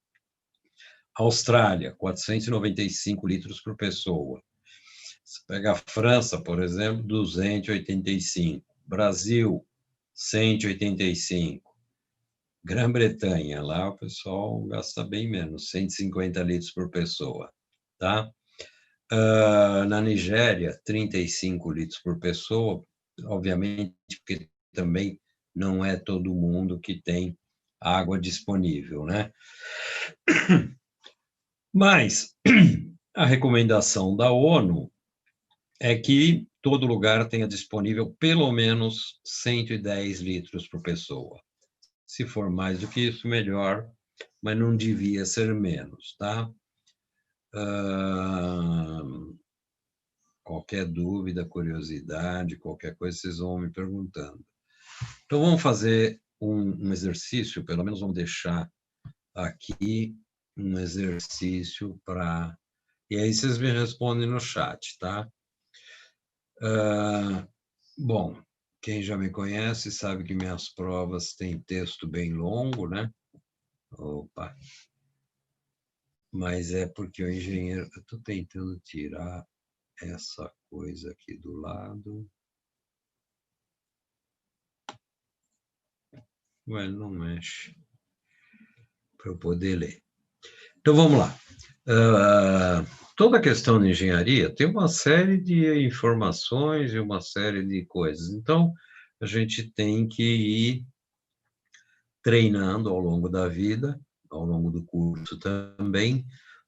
Austrália, 495 litros por pessoa. Se pega a França, por exemplo, 285. Brasil, 185. Grã-Bretanha, lá o pessoal gasta bem menos, 150 litros por pessoa, tá? Na Nigéria, 35 litros por pessoa, obviamente, porque também não é todo mundo que tem água disponível, né? Mas a recomendação da ONU é que todo lugar tenha disponível pelo menos 110 litros por pessoa. Se for mais do que isso, melhor, mas não devia ser menos, tá? Qualquer dúvida, curiosidade, qualquer coisa, vocês vão me perguntando. Então, vamos fazer um exercício, pelo menos vamos deixar aqui um exercício para... E aí vocês me respondem no chat, tá? Bom, quem já me conhece sabe que minhas provas têm texto bem longo, né? Opa! Mas é porque o engenheiro... Eu estou tentando tirar essa coisa aqui do lado. Ué, não mexe para eu poder ler. Então, vamos lá. Toda a questão de engenharia tem uma série de informações e uma série de coisas. Então, a gente tem que ir treinando ao longo da vida, ao longo do curso também,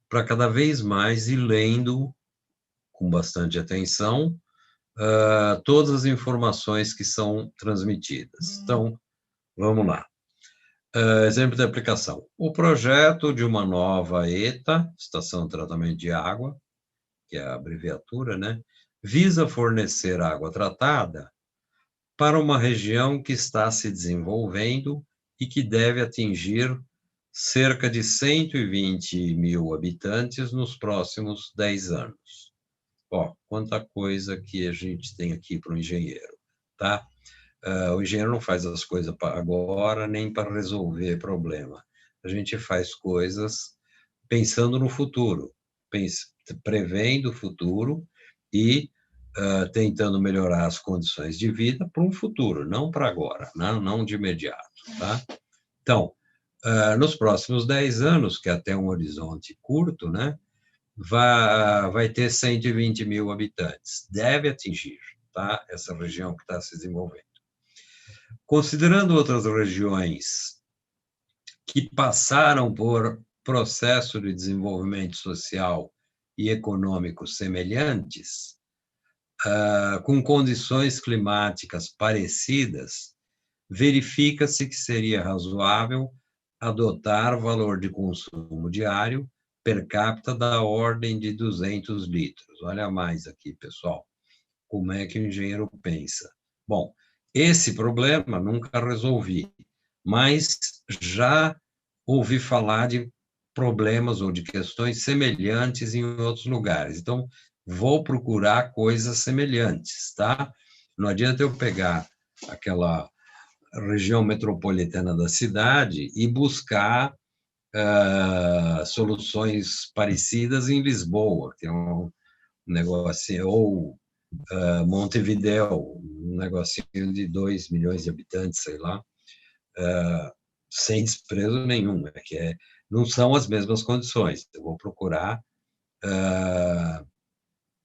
para cada vez mais ir lendo com bastante atenção todas as informações que são transmitidas. Então, vamos lá. Exemplo de aplicação. O projeto de uma nova ETA, Estação de Tratamento de Água, que é a abreviatura, né, visa fornecer água tratada para uma região que está se desenvolvendo e que deve atingir cerca de 120 mil habitantes nos próximos 10 anos. Ó, quanta coisa que a gente tem aqui para o engenheiro, tá? O engenheiro não faz as coisas para agora, nem para resolver problema. A gente faz coisas pensando no futuro, prevendo o futuro e tentando melhorar as condições de vida para um futuro, não para agora, não de imediato. Tá? Então, nos próximos 10 anos, que é até um horizonte curto, né, vai ter 120 mil habitantes. Deve atingir, tá? Essa região que está se desenvolvendo. Considerando outras regiões que passaram por processo de desenvolvimento social e econômico semelhantes, com condições climáticas parecidas, verifica-se que seria razoável adotar valor de consumo diário per capita da ordem de 200 litros. Olha mais aqui, pessoal, como é que o engenheiro pensa. Bom, esse problema nunca resolvi, mas já ouvi falar de problemas ou de questões semelhantes em outros lugares. Então, vou procurar coisas semelhantes, tá? Não adianta eu pegar aquela região metropolitana da cidade e buscar soluções parecidas em Lisboa, que é um negócio, ou Montevidéu, um negocinho de 2 milhões de habitantes, sei lá, sem desprezo nenhum, não são as mesmas condições. Eu vou procurar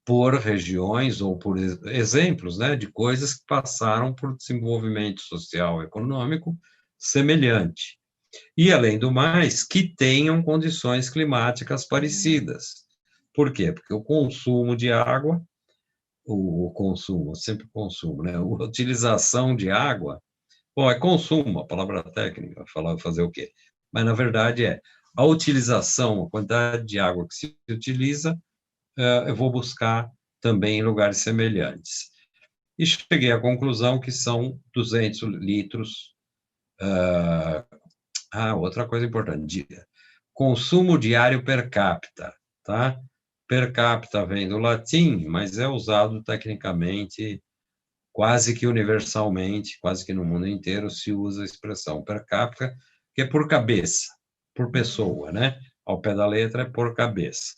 por regiões ou por exemplos, né, de coisas que passaram por desenvolvimento social e econômico semelhante. E, além do mais, que tenham condições climáticas parecidas. Por quê? Porque o consumo de água, sempre consumo, né? A utilização de água, bom, é consumo, a palavra técnica, fazer o quê? Mas, na verdade, a utilização, a quantidade de água que se utiliza, eu vou buscar também em lugares semelhantes. E cheguei à conclusão que são 200 litros. Outra coisa importante, consumo diário per capita, tá? Per capita vem do latim, mas é usado tecnicamente quase que universalmente, quase que no mundo inteiro se usa a expressão per capita, que é por cabeça, por pessoa, né? Ao pé da letra é por cabeça.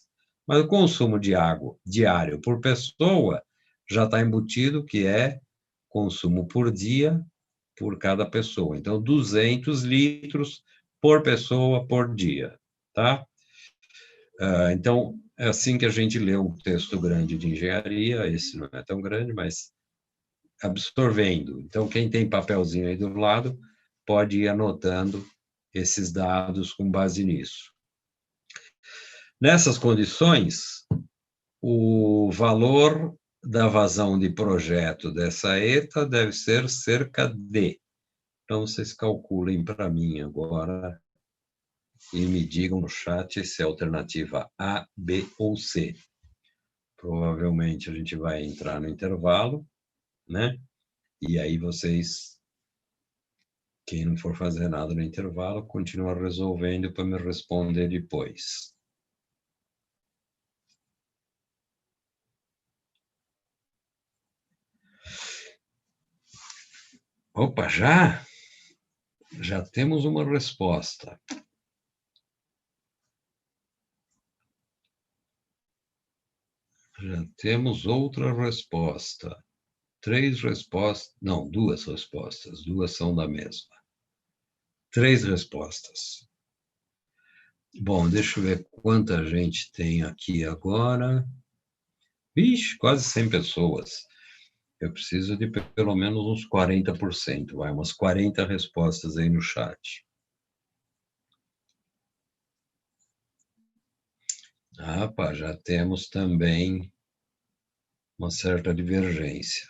Mas o consumo de água diário por pessoa já está embutido que é consumo por dia por cada pessoa. Então, 200 litros por pessoa por dia, tá? Então, é assim que a gente lê um texto grande de engenharia, esse não é tão grande, mas absorvendo. Então, quem tem papelzinho aí do lado, pode ir anotando esses dados com base nisso. Nessas condições, o valor da vazão de projeto dessa ETA deve ser cerca de. Então, vocês calculem para mim agora e me digam no chat se é alternativa A, B ou C. Provavelmente a gente vai entrar no intervalo, né? E aí vocês, quem não for fazer nada no intervalo, continua resolvendo para me responder depois. Opa, já? Já temos uma resposta. Já temos outra resposta. 3 respostas, não, 2 respostas, 2 são da mesma. 3 respostas. Bom, deixa eu ver quanta gente tem aqui agora. Vixe, quase 100 pessoas. Eu preciso de pelo menos uns 40%, umas 40 respostas aí no chat. Já temos também uma certa divergência.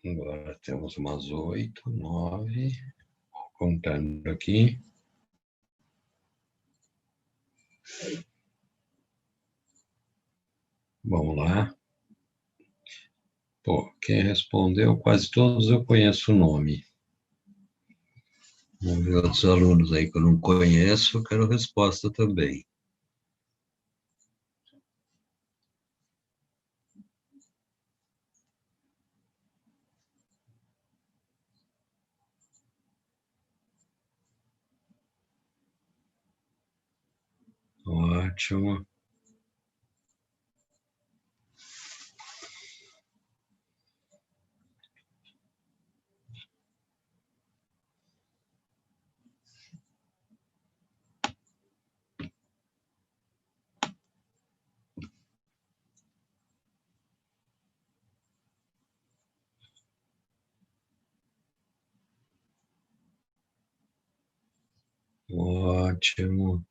Agora temos umas 8, 9, contando aqui. Vamos lá. Pô, quem respondeu, quase todos eu conheço o nome. Vamos ver outros alunos aí que eu não conheço, quero resposta também. Ótimo. Ótimo.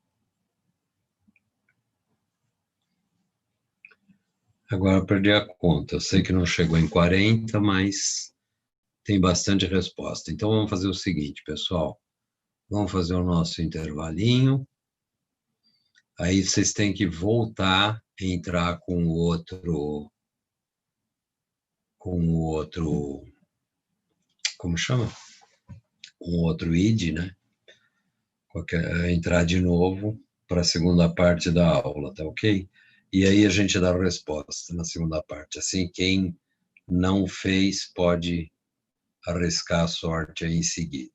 Agora eu perdi a conta. Eu sei que não chegou em 40, mas tem bastante resposta. Então vamos fazer o seguinte, pessoal. Vamos fazer o nosso intervalinho. Aí vocês têm que voltar, entrar com o outro, como chama? Com o outro ID, né? Entrar de novo para a segunda parte da aula, tá ok? E aí a gente dá a resposta na segunda parte. Assim, quem não fez pode arriscar a sorte aí em seguida.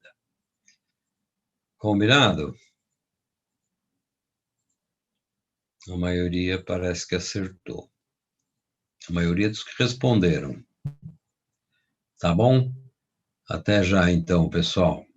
Combinado? A maioria parece que acertou. A maioria dos que responderam. Tá bom? Até já então, pessoal.